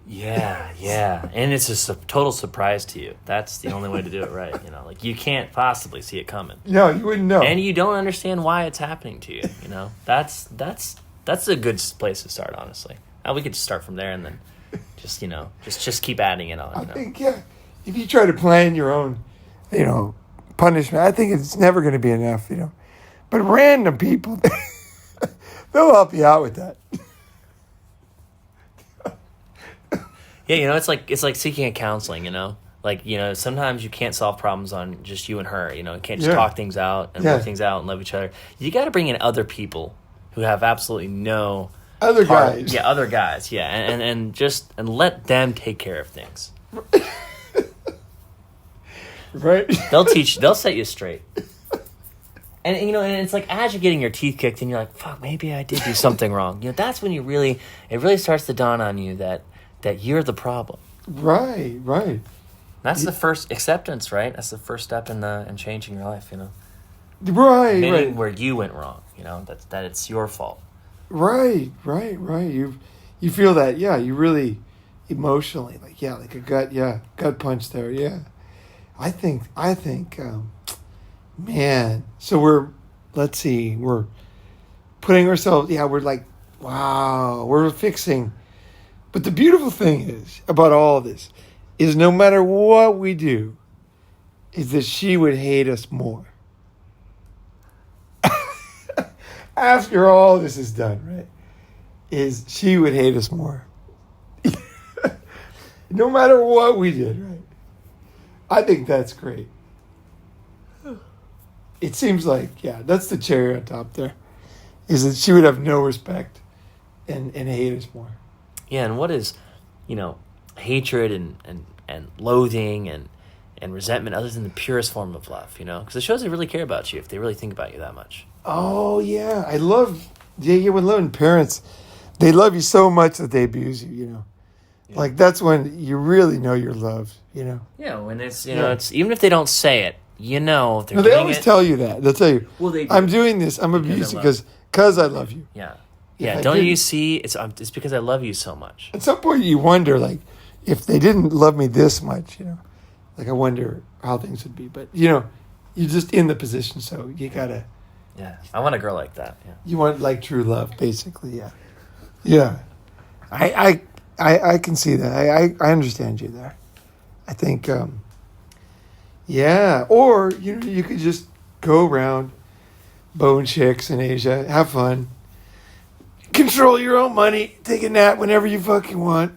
Yeah, and it's just a total surprise to you. That's the only way to do it right. You can't possibly see it coming. No, you wouldn't know, and you don't understand why it's happening to you. That's a good place to start, honestly. We could just start from there and then just keep adding it on. I think, if you try to plan your own, punishment, I think it's never going to be enough, But random people, they'll help you out with that. Yeah, it's like seeking a counseling, sometimes you can't solve problems on just you and her, you can't just talk things out and work things out and love each other. You got to bring in other people who have absolutely no other guys. Yeah, other guys. Yeah, and let them take care of things. Right. They'll set you straight. And and it's like, as you're getting your teeth kicked and you're like, fuck, maybe I did do something wrong. That's when it really starts to dawn on you that you're the problem. Right. That's the first acceptance, right? That's the first step in changing your life, Right. Admitting where you went wrong, that it's your fault. Right. You feel that, you really emotionally, like a gut punch there, yeah. I think, man. So we're putting ourselves, we're like, wow, we're fixing. But the beautiful thing is about all of this is, no matter what we do, is that she would hate us more. After all this is done, right? Is she would hate us more. No matter what we did, right? I think that's great. It seems like, that's the cherry on top there. Is that she would have no respect and hate us more. Yeah, and what is, hatred and loathing and resentment other than the purest form of love, Because it shows they really care about you if they really think about you that much. Oh, yeah. I love, when loving parents, they love you so much that they abuse you, Yeah. Like, that's when you really know you're loved, Yeah, when it's, it's, even if they don't say it, they're they always tell you that. They'll tell you, well, they do. I'm doing this, I'm abusing because I love you. Yeah. Yeah, I don't didn't- you see? It's because I love you so much. At some point, you wonder, like, if they didn't love me this much, like, I wonder how things would be. But, you're just in the position, so you gotta. Yeah, I want a girl like that. Yeah. You want, like, true love, basically, yeah. Yeah. I can see that. I understand you there. I think, yeah. Or, you could just go around, bone chicks in Asia, have fun, control your own money, take a nap whenever you fucking want,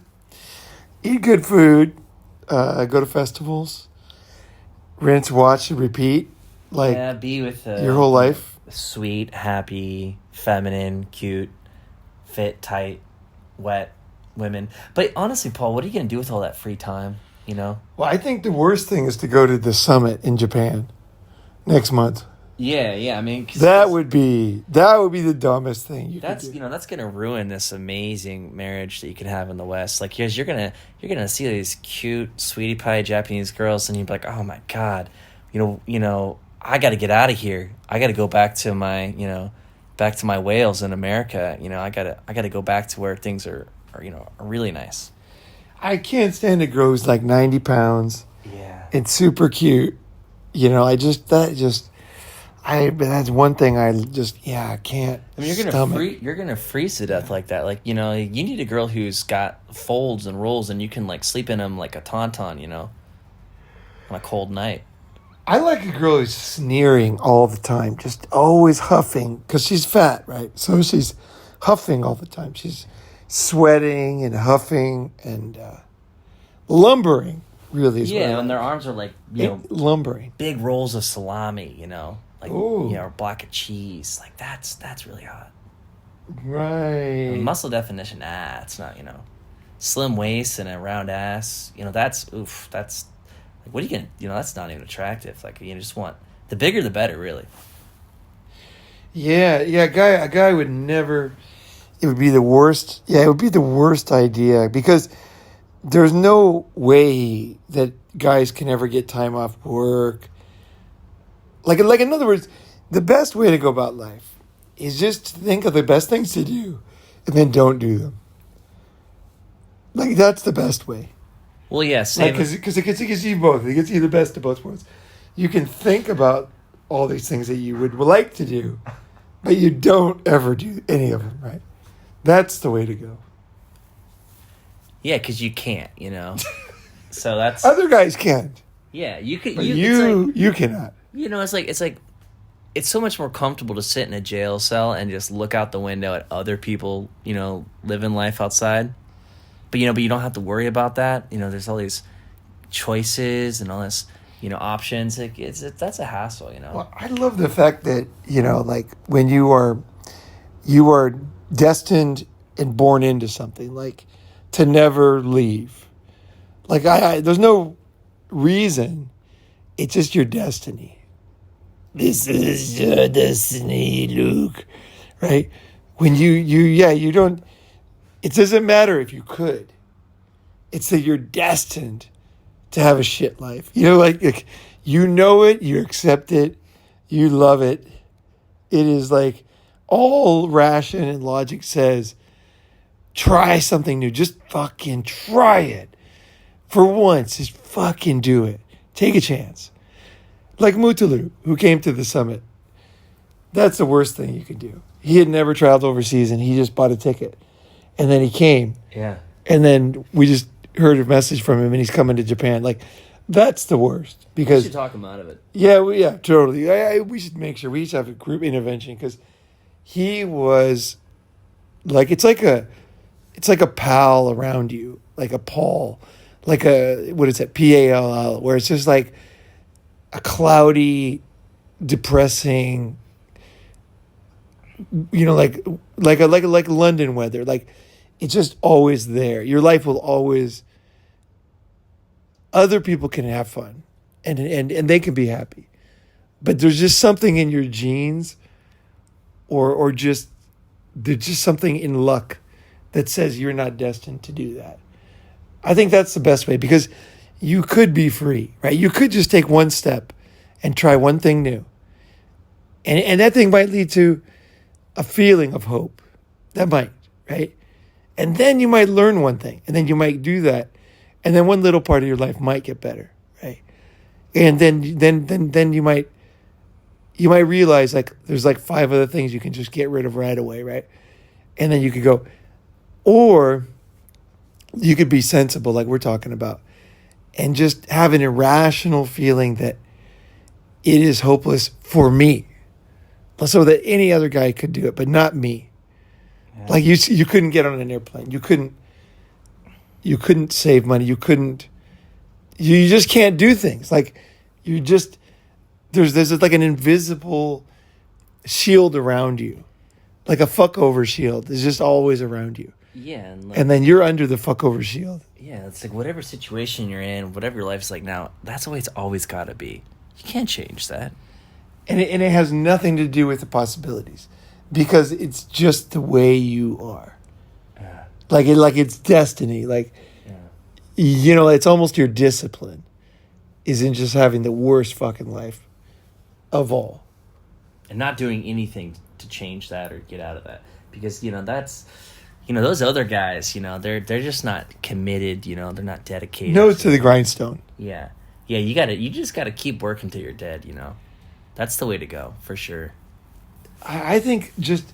eat good food, go to festivals, rinse, watch, and repeat, like Yeah, be with your whole life. Sweet, happy, feminine, cute, fit, tight, wet women. But honestly, Paul, what are you going to do with all that free time? Well, I think the worst thing is to go to the summit in Japan next month. Yeah. I mean, That would be the dumbest thing you could do. That's gonna ruin this amazing marriage that you can have in the West. Like, because you're gonna see these cute, sweetie pie Japanese girls, and you're like, oh my God, I got to get out of here. I got to go back to my Wales in America. I gotta go back to where things are really nice. I can't stand a girl who's like 90 pounds. Yeah. It's super cute. That's one thing I can't. I mean, you're gonna freeze to death like that. Like, you need a girl who's got folds and rolls, and you can like sleep in them like a tauntaun, on a cold night. I like a girl who's sneering all the time, just always huffing, because she's fat, right? So she's huffing all the time. She's sweating and huffing and lumbering, really. And their arms are like, lumbering. big rolls of salami, like, Ooh. or a block of cheese. Like, that's really hot. Right. I mean, muscle definition, it's not, slim waist and a round ass. That's like, what are you gonna, that's not even attractive. Like, you just want the bigger the better, really. Yeah. A guy would never. It would be the worst. Yeah, it would be the worst idea because there's no way that guys can ever get time off work. Like in other words, the best way to go about life is just to think of the best things to do and then don't do them. Like, that's the best way. Well, yeah, because it gets you both. It gets you the best of both worlds. You can think about all these things that you would like to do, but you don't ever do any of them, right? That's the way to go. Yeah, because you can't, So that's Other guys can't. Yeah, you could. But you cannot. It's like it's so much more comfortable to sit in a jail cell and just look out the window at other people, living life outside. But you don't have to worry about that. There's all these choices and all this, options. That's a hassle. Well, I love the fact that like when you are destined and born into something, like to never leave. Like there's no reason. It's just your destiny. This is your destiny, Luke. Right? When you don't. It doesn't matter if you could. It's that you're destined to have a shit life. Like you know it, you accept it, you love it. It is like all ration and logic says, try something new. Just fucking try it. For once, just fucking do it. Take a chance. Like Mutulu, who came to the summit. That's the worst thing you could do. He had never traveled overseas and he just bought a ticket. And then he came. Yeah. And then we just heard a message from him and he's coming to Japan. Like, that's the worst. Because you should talk him out of it. Yeah, totally. We should make sure we should have a group intervention because he was like, it's like a pal around you, like a Paul, like what is it, PALL, where it's just like a cloudy, depressing, like London weather. Like, it's just always there. Your life will always. Other people can have fun, and they can be happy, but there's just something in your genes, or just there's just something in luck that says you're not destined to do that. I think that's the best way because you could be free, right? You could just take one step and try one thing new, and that thing might lead to a feeling of hope. That might, right? And then you might learn one thing, and then you might do that, and then one little part of your life might get better, right? And then you might realize like there's like 5 other things you can just get rid of right away, right? And then you could go, or you could be sensible, like we're talking about, and just have an irrational feeling that it is hopeless for me, so that any other guy could do it, but not me. Yeah. Like you couldn't get on an airplane. You couldn't save money. You just can't do things. Like there's like an invisible shield around you, like a fuck over shield is just always around you. Yeah. And then you're under the fuck over shield. Yeah. It's like whatever situation you're in, whatever your life's like now, that's the way it's always got to be. You can't change that. And it has nothing to do with the possibilities, because it's just the way you are. Yeah. Like it's destiny. Like, yeah. It's almost your discipline is in just having the worst fucking life of all. And not doing anything to change that or get out of that. Because, that's, those other guys, they're just not committed, they're not dedicated. No, to the grindstone. Yeah. Yeah, you just got to keep working till you're dead, That's the way to go, for sure. I think just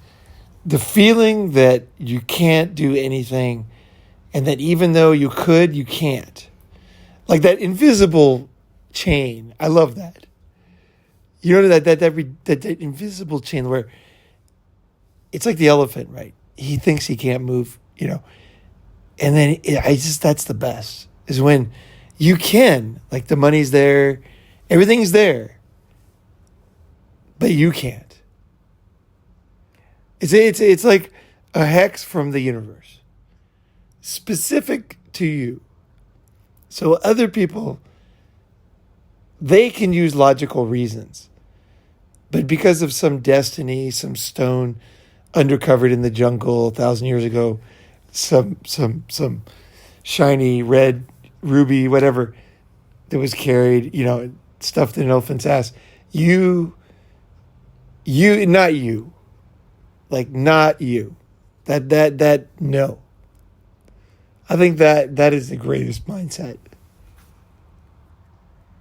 the feeling that you can't do anything, and that even though you could, you can't. Like that invisible chain. I love that. That invisible chain where it's like the elephant, right? He thinks he can't move, and then that's the best, is when you can, like the money's there, everything's there, but you can't. It's like a hex from the universe, specific to you. So other people, they can use logical reasons, but because of some destiny, some stone undercovered in the jungle 1,000 years ago, some shiny red ruby, whatever, that was carried, stuffed in an elephant's ass. Not you. Like, not you. That, no. I think that is the greatest mindset.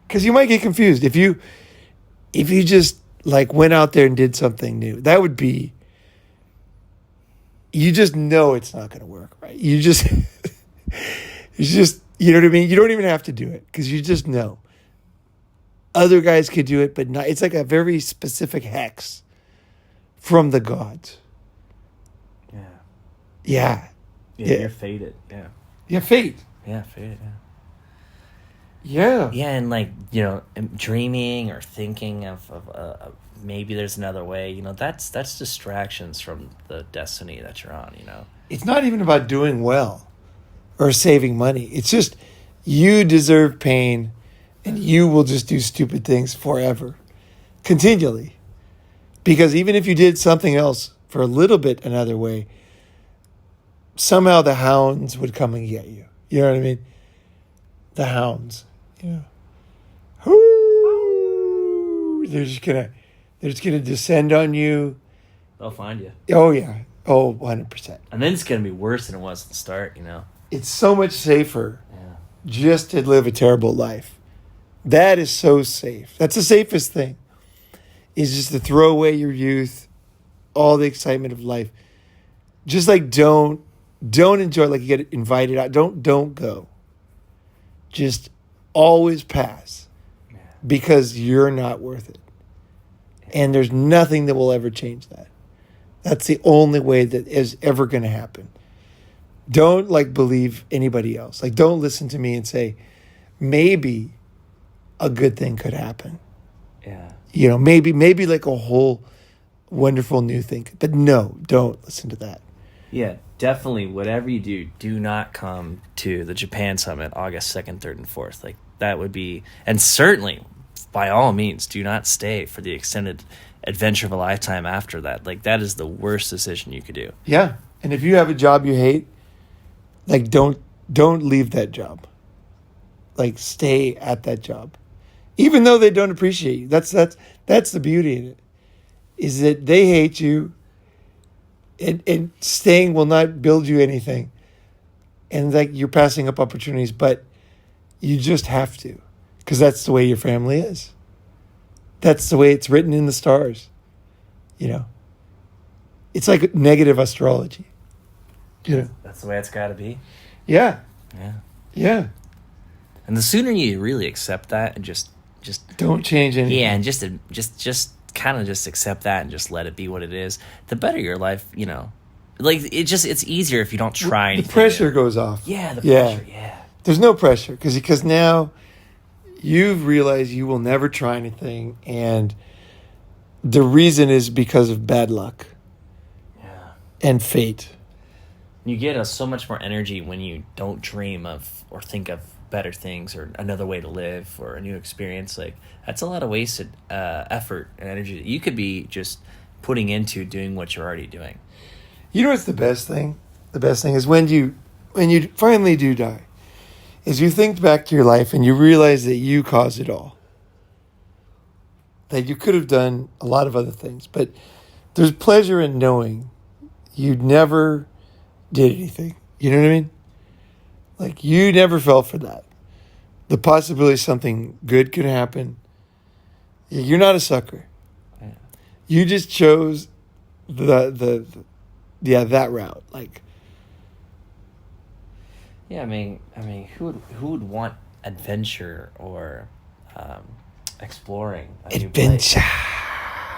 Because you might get confused. If you just, like, went out there and did something new, that would be, you just know it's not going to work, right? You just, you know what I mean? You don't even have to do it, because you just know. Other guys could do it, but not. It's like a very specific hex from the gods. Yeah. You're fated. Yeah. Yeah, fate. Yeah, fated. Yeah. Yeah, and like dreaming or thinking of maybe there's another way. That's distractions from the destiny that you're on. It's not even about doing well or saving money. It's just you deserve pain, and you will just do stupid things forever, continually. Because even if you did something else for a little bit another way, somehow the hounds would come and get you. You know what I mean? The hounds. They're just gonna descend on you. They'll find you. Oh yeah. Oh, 100%. And then it's gonna be worse than it was at the start. It's so much safer. Just to live a terrible life. That is so safe. That's the safest thing. Is just to throw away your youth, all the excitement of life. Just like don't enjoy, like you get invited out. Don't go. Just always pass, because you're not worth it. And there's nothing that will ever change that. That's the only way that is ever going to happen. Don't believe anybody else. Don't listen to me and say, maybe a good thing could happen. Yeah. Maybe like a whole wonderful new thing. But no, don't listen to that. Yeah, definitely. Whatever you do not come to the Japan Summit August 2nd, 3rd, and 4th. That would be, and certainly, by all means, do not stay for the extended adventure of a lifetime after that. That is the worst decision you could do. Yeah, and if you have a job you hate, don't leave that job. Stay at that job, even though they don't appreciate you. That's the beauty in it, is that they hate you, and staying will not build you anything. And like you're passing up opportunities, but you just have to, because that's the way your family is. That's the way it's written in the stars. It's like negative astrology. That's the way it's got to be. Yeah. Yeah. Yeah. And the sooner you really accept that and just don't change anything. Yeah, and just kind of just accept that and just let it be what it is, the better your life, like it's easier if you don't try anything. The pressure goes off. Yeah, the pressure, yeah. There's no pressure because now you've realized you will never try anything, and the reason is because of bad luck. Yeah. And fate. You get so much more energy when you don't dream of or think of better things or another way to live or a new experience. Like that's a lot of wasted effort and energy that you could be just putting into doing what you're already doing. You know what's the best thing? The best thing is when you finally do die, is you think back to your life and you realize that you caused it all. That you could have done a lot of other things, but there's pleasure in knowing you never did anything. You know what I mean? Like, you never fell for that. The possibility something good could happen. You're not a sucker. Yeah. You just chose that route. Like, yeah, I mean, who would want adventure or exploring a new place? Adventure.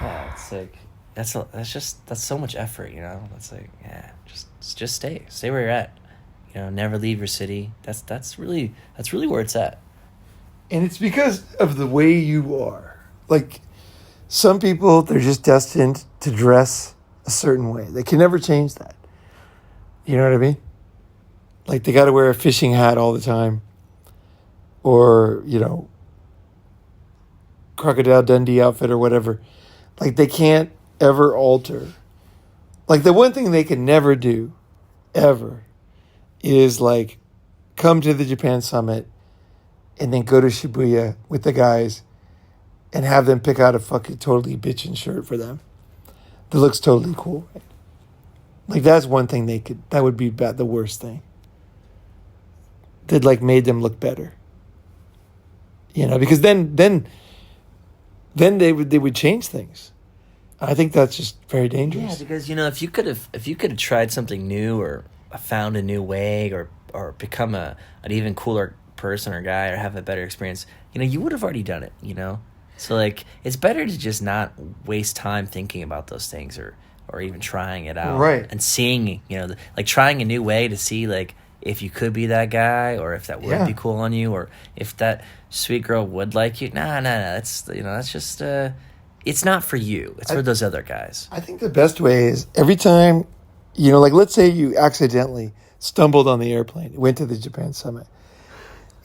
Yeah, it's like that's so much effort. It's like, yeah, just stay where you're at. Never leave your city. That's really where it's at. And it's because of the way you are. Like, some people, they're just destined to dress a certain way. They can never change that. You know what I mean? Like, they got to wear a fishing hat all the time. Or, Crocodile Dundee outfit or whatever. Like, they can't ever alter. Like, the one thing they can never do, ever, is, like, come to the Japan Summit and then go to Shibuya with the guys and have them pick out a fucking totally bitchin' shirt for them that looks totally cool. Like, that's one thing that would be the worst thing. That, like, made them look better. Because then they would change things. I think that's just very dangerous. Yeah, because if you could have tried something new or found a new way or become an even cooler person or guy or have a better experience, you would have already done it. So like it's better to just not waste time thinking about those things or even trying it out, right? And seeing like trying a new way to see like if you could be that guy or if that would be cool on you or if that sweet girl would like you. Nah, that's that's just it's not for you. It's for those other guys. I think the best way is every time, like let's say you accidentally stumbled on the airplane, went to the Japan Summit,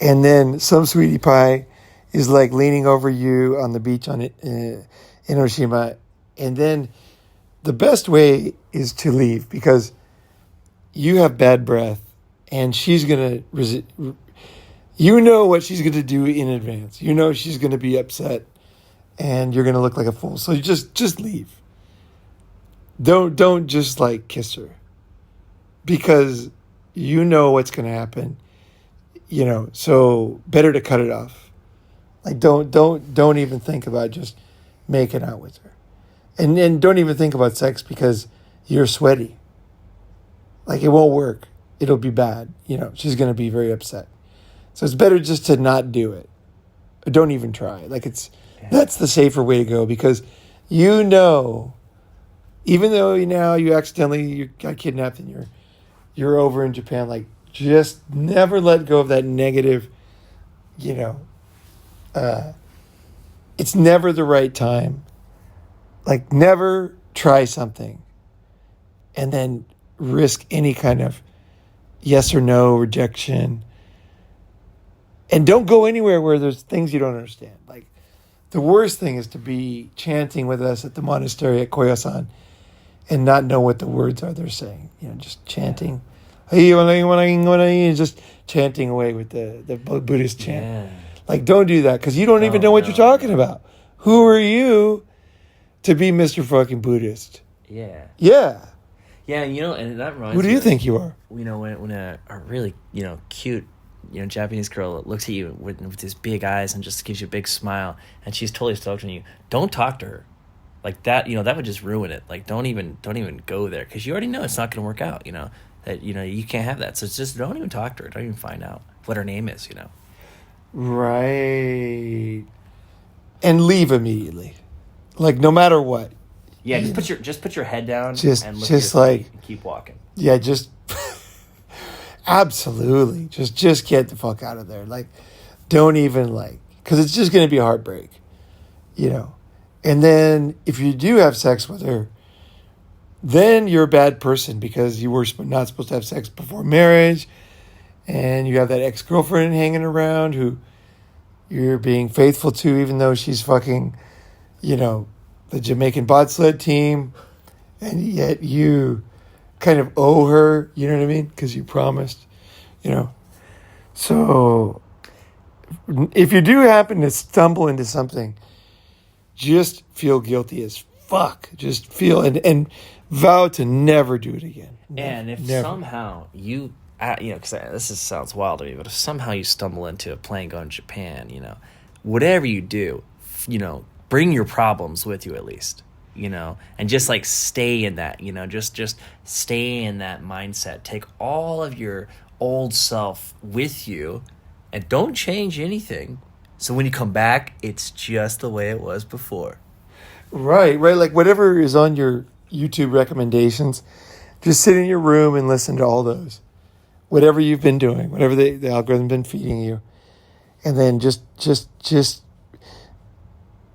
and then some sweetie pie is like leaning over you on the beach in Hiroshima, and then the best way is to leave because you have bad breath, and she's gonna what she's gonna do in advance. She's gonna be upset. And you're gonna look like a fool. So you just leave. Don't just like kiss her, because what's gonna happen. So better to cut it off. Like don't even think about just making out with her, and don't even think about sex because you're sweaty. Like it won't work. It'll be bad. She's gonna be very upset. So it's better just to not do it. Don't even try. Like that's the safer way to go because even though now you accidentally got kidnapped and you're over in Japan, like just never let go of that negative, it's never the right time. Like never try something and then risk any kind of yes or no rejection. And don't go anywhere where there's things you don't understand. Like, the worst thing is to be chanting with us at the monastery at Koyasan and not know what the words are they're saying. Just chanting. Just chanting away with the Buddhist chant. Yeah. Like, don't do that because you don't even know what you're talking about. Who are you to be Mr. fucking Buddhist? Yeah. Yeah. Yeah, and that reminds Who do me you of, think you are? when a really, cute, Japanese girl looks at you with these big eyes and just gives you a big smile, and she's totally stoked on you, don't talk to her. Like that, that would just ruin it. Like, don't even go there, because you already know it's not going to work out, that, you can't have that. So it's just, don't even talk to her. Don't even find out what her name is, Right. And leave immediately. Like, no matter what. Yeah, just put your head down and look just at your like, feet and keep walking. Yeah, just absolutely. Just get the fuck out of there. Like, don't even because it's just going to be a heartbreak, And then if you do have sex with her, then you're a bad person, because you were not supposed to have sex before marriage, and you have that ex-girlfriend hanging around who you're being faithful to, even though she's fucking, the Jamaican bobsled team, and yet you kind of owe her, you know what I mean? Because you promised, So if you do happen to stumble into something, just feel guilty as fuck. Just feel and vow to never do it again. And if somehow you, because this sounds wild to me, but if somehow you stumble into a plane going to Japan, whatever you do, bring your problems with you at least, and just stay in that, just stay in that mindset. Take all of your old self with you and don't change anything. So when you come back, it's just the way it was before. Right. Like whatever is on your YouTube recommendations, just sit in your room and listen to all those. Whatever you've been doing, whatever the algorithm's been feeding you. And then just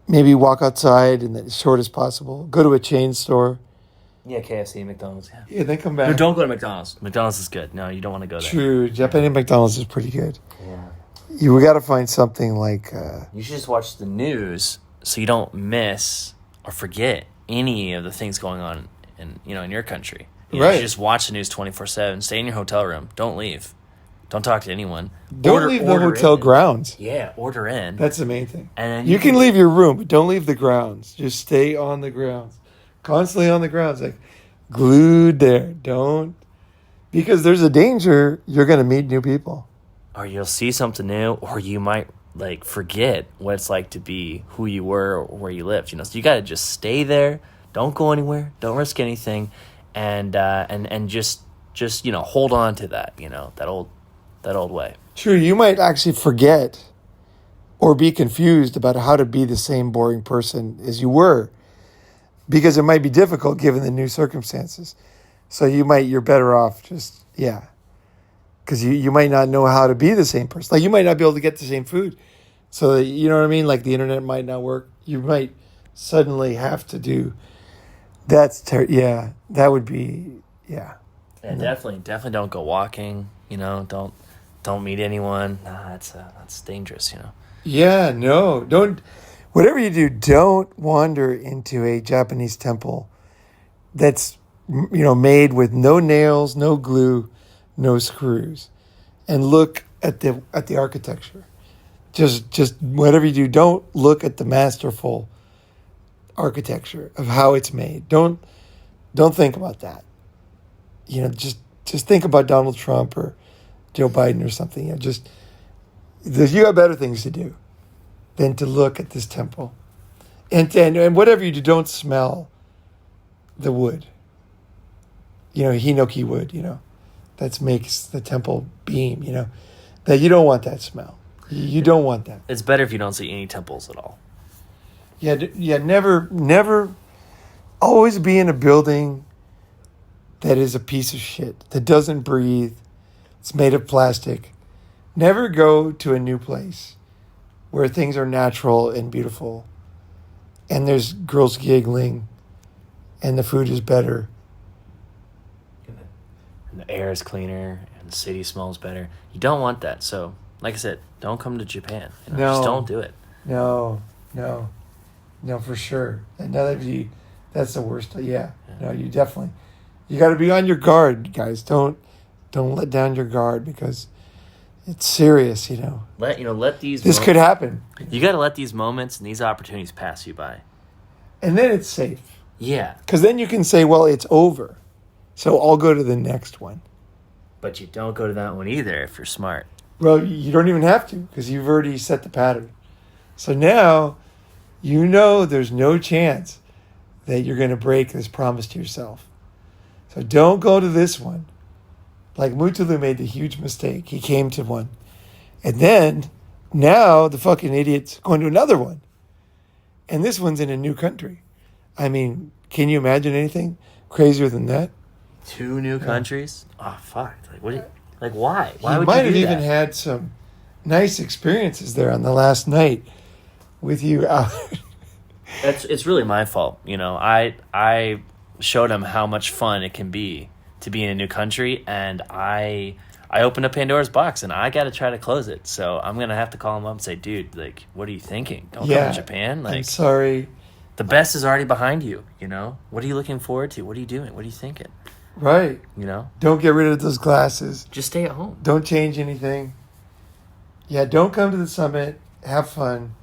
maybe walk outside in the short as possible. Go to a chain store. Yeah, KFC, McDonald's, yeah. Yeah, then come back. No, don't go to McDonald's. McDonald's is good. No, you don't want to go there. True. Japanese McDonald's is pretty good. Yeah. We got to find something like... you should just watch the news so you don't miss or forget any of the things going on in your country. Right. You should just watch the news 24/7. Stay in your hotel room. Don't leave. Don't talk to anyone. Don't leave the hotel grounds. Yeah, order in. That's the main thing. And then you can leave your room, but don't leave the grounds. Just stay on the grounds. Constantly on the grounds. Like, glued there. Don't. Because there's a danger you're going to meet new people. Or you'll see something new, or you might, forget what it's like to be who you were or where you lived. So you got to just stay there. Don't go anywhere. Don't risk anything. And just hold on to that, that old way. True, you might actually forget or be confused about how to be the same boring person as you were, because it might be difficult given the new circumstances. So you're better off just, because you might not know how to be the same person. Like, you might not be able to get the same food. So, you know what I mean? Like, the internet might not work. You might suddenly have to do... that would be, And definitely don't go walking, don't meet anyone. Nah, that's dangerous, Yeah, no, don't, whatever you do, don't wander into a Japanese temple that's, made with no nails, no glue, no screws, and look at the architecture. Just whatever you do, don't look at the masterful architecture of how it's made. Don't think about that. Just think about Donald Trump or Joe Biden or something. You have better things to do than to look at this temple. And whatever you do, don't smell the wood. Hinoki wood, that makes the temple beam, that you don't want that smell. You don't want that. It's better if you don't see any temples at all. Yeah, never always be in a building that is a piece of shit, that doesn't breathe, it's made of plastic. Never go to a new place where things are natural and beautiful, and there's girls giggling, and the food is better. And the air is cleaner, and the city smells better. You don't want that. So, like I said, don't come to Japan. No. Just don't do it. No, for sure. And that's the worst. Yeah. No, you got to be on your guard, guys. Don't let down your guard, because it's serious, Let these... This could happen. You got to let these moments and these opportunities pass you by. And then it's safe. Yeah. Because then you can say, well, it's over. So I'll go to the next one. But you don't go to that one either if you're smart. Well, you don't even have to because you've already set the pattern. So now you know there's no chance that you're going to break this promise to yourself. So don't go to this one. Like Mutulu made the huge mistake. He came to one. And then now the fucking idiot's going to another one. And this one's in a new country. I mean, can you imagine anything crazier than that? 2 new countries? Oh, fuck. Like, what? Like, why? Why You would might you do have even that? had some nice experiences there on the last night with you out. It's really my fault. You know, I showed him how much fun it can be to be in a new country, and I opened up Pandora's box, and I got to try to close it. So I'm gonna have to call him up and say, dude, like, what are you thinking? Don't come to Japan. Like, I'm sorry. The best is already behind you. You know, what are you looking forward to? What are you doing? What are you thinking? Right. You know, Don't get rid of those glasses. just stay at home. Don't change anything. Yeah, don't come to the summit. Have fun.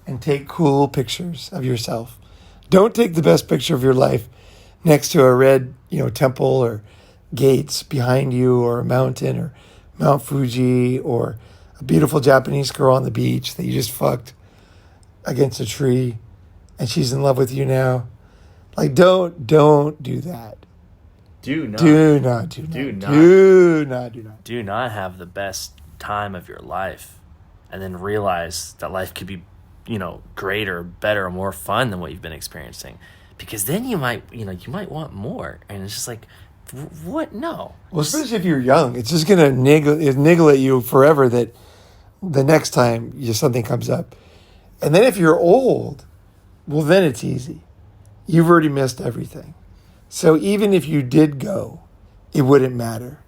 And take cool pictures of yourself. Don't take the best picture of your life next to a red, temple or gates behind you, or a mountain, or Mount Fuji, or a beautiful Japanese girl on the beach that you just fucked against a tree and she's in love with you now. Like, don't do that. Do not have the best time of your life and then realize that life could be, greater, better, more fun than what you've been experiencing. Because then you might want more. And it's just like, what? No. Well, especially if you're young, it's just going to niggle at you forever that the next time something comes up. And then if you're old, well, then it's easy. You've already missed everything. So even if you did go, it wouldn't matter.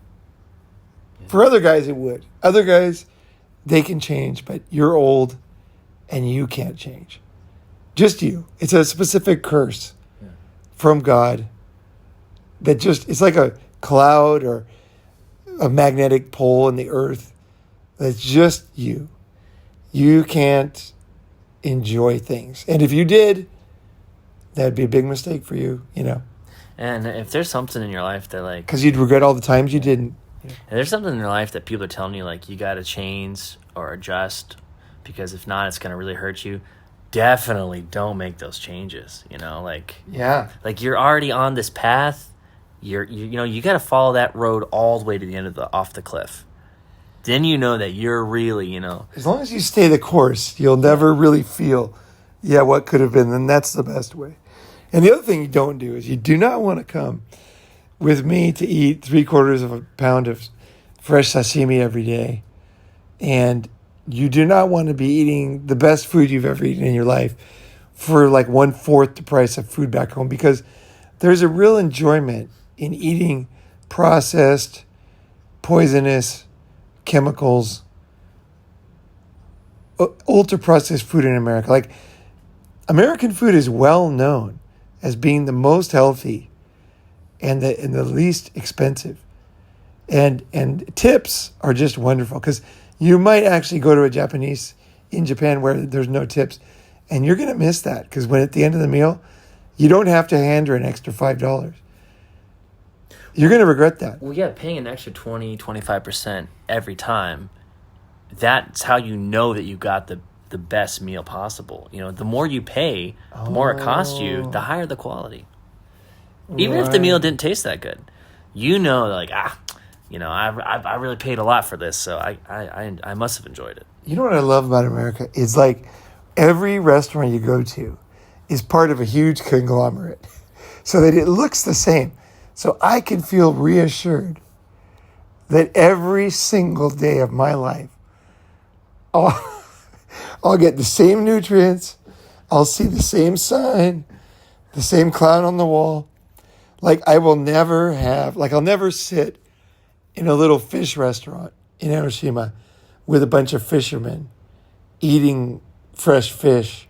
Yeah. For other guys, it would. Other guys, they can change, but you're old and you can't change. Just you. It's a specific curse from God that it's like a cloud or a magnetic pole in the earth. That's just you. You can't enjoy things. And if you did, that'd be a big mistake for you, And if there's something in your life that, like... Because you'd regret all the times you didn't. If there's something in your life that people are telling you, like, you got to change or adjust, because if not, it's going to really hurt you, definitely don't make those changes, Like, yeah. Like, you're already on this path. You got to follow that road all the way to the end off the cliff. Then you know that you're really, As long as you stay the course, you'll never really feel, what could have been. Then that's the best way. And the other thing you don't do is you do not want to come with me to eat 3/4 pound of fresh sashimi every day. And you do not want to be eating the best food you've ever eaten in your life for like 1/4 the price of food back home, because there's a real enjoyment in eating processed, poisonous, chemicals, ultra-processed food in America. Like, American food is well known as being the most healthy and the least expensive. And tips are just wonderful, because you might actually go to a Japanese in Japan where there's no tips, and you're going to miss that, because when at the end of the meal, you don't have to hand her an extra $5. You're going to regret that. Well, yeah, paying an extra 20-25% every time, that's how you know that you got the best meal possible. The more you pay, the more it costs you, the higher the quality. Even if the meal didn't taste that good, like, I really paid a lot for this, so I must have enjoyed it. You know what I love about America? It's like every restaurant you go to is part of a huge conglomerate, so that it looks the same. So I can feel reassured that every single day of my life, I'll get the same nutrients, I'll see the same sign, the same clown on the wall. Like, I'll never sit in a little fish restaurant in Hiroshima with a bunch of fishermen eating fresh fish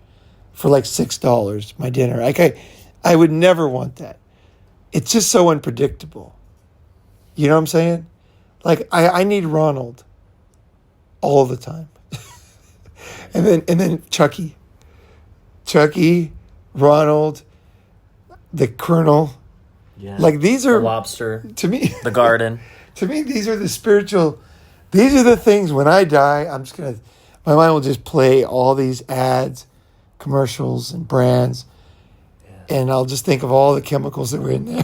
for like $6, my dinner. Like, I would never want that. It's just so unpredictable. You know what I'm saying? Like, I need Ronald all the time. and then Chucky, Ronald, the Colonel. Yeah. Like these The are lobster, to me. the garden. To me, these are the spiritual. These are the things when I die, my mind will just play all these ads, commercials, and brands, and I'll just think of all the chemicals that were in there,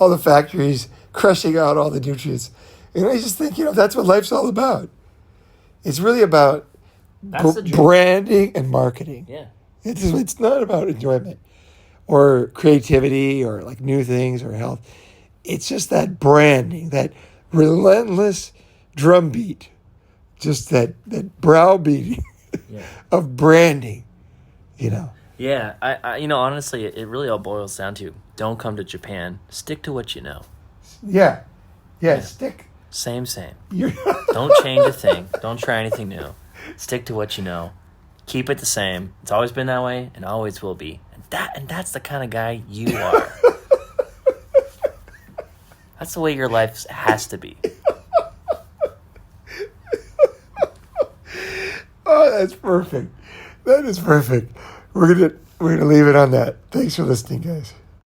all the factories crushing out all the nutrients, and I just think, that's what life's all about. It's really about That's the dream. branding and marketing. Yeah. It's not about enjoyment or creativity or like new things or health. It's just that branding, that relentless drumbeat, just that browbeating of branding, Yeah, I honestly, it really all boils down to don't come to Japan. Stick to what you know. Yeah. Stick. Same. You're Don't change a thing. Don't try anything new. Stick to what you know. Keep it the same. It's always been that way and always will be. And that's the kind of guy you are. That's the way your life has to be. Oh, that's perfect. That is perfect. We're gonna leave it on that. Thanks for listening, guys.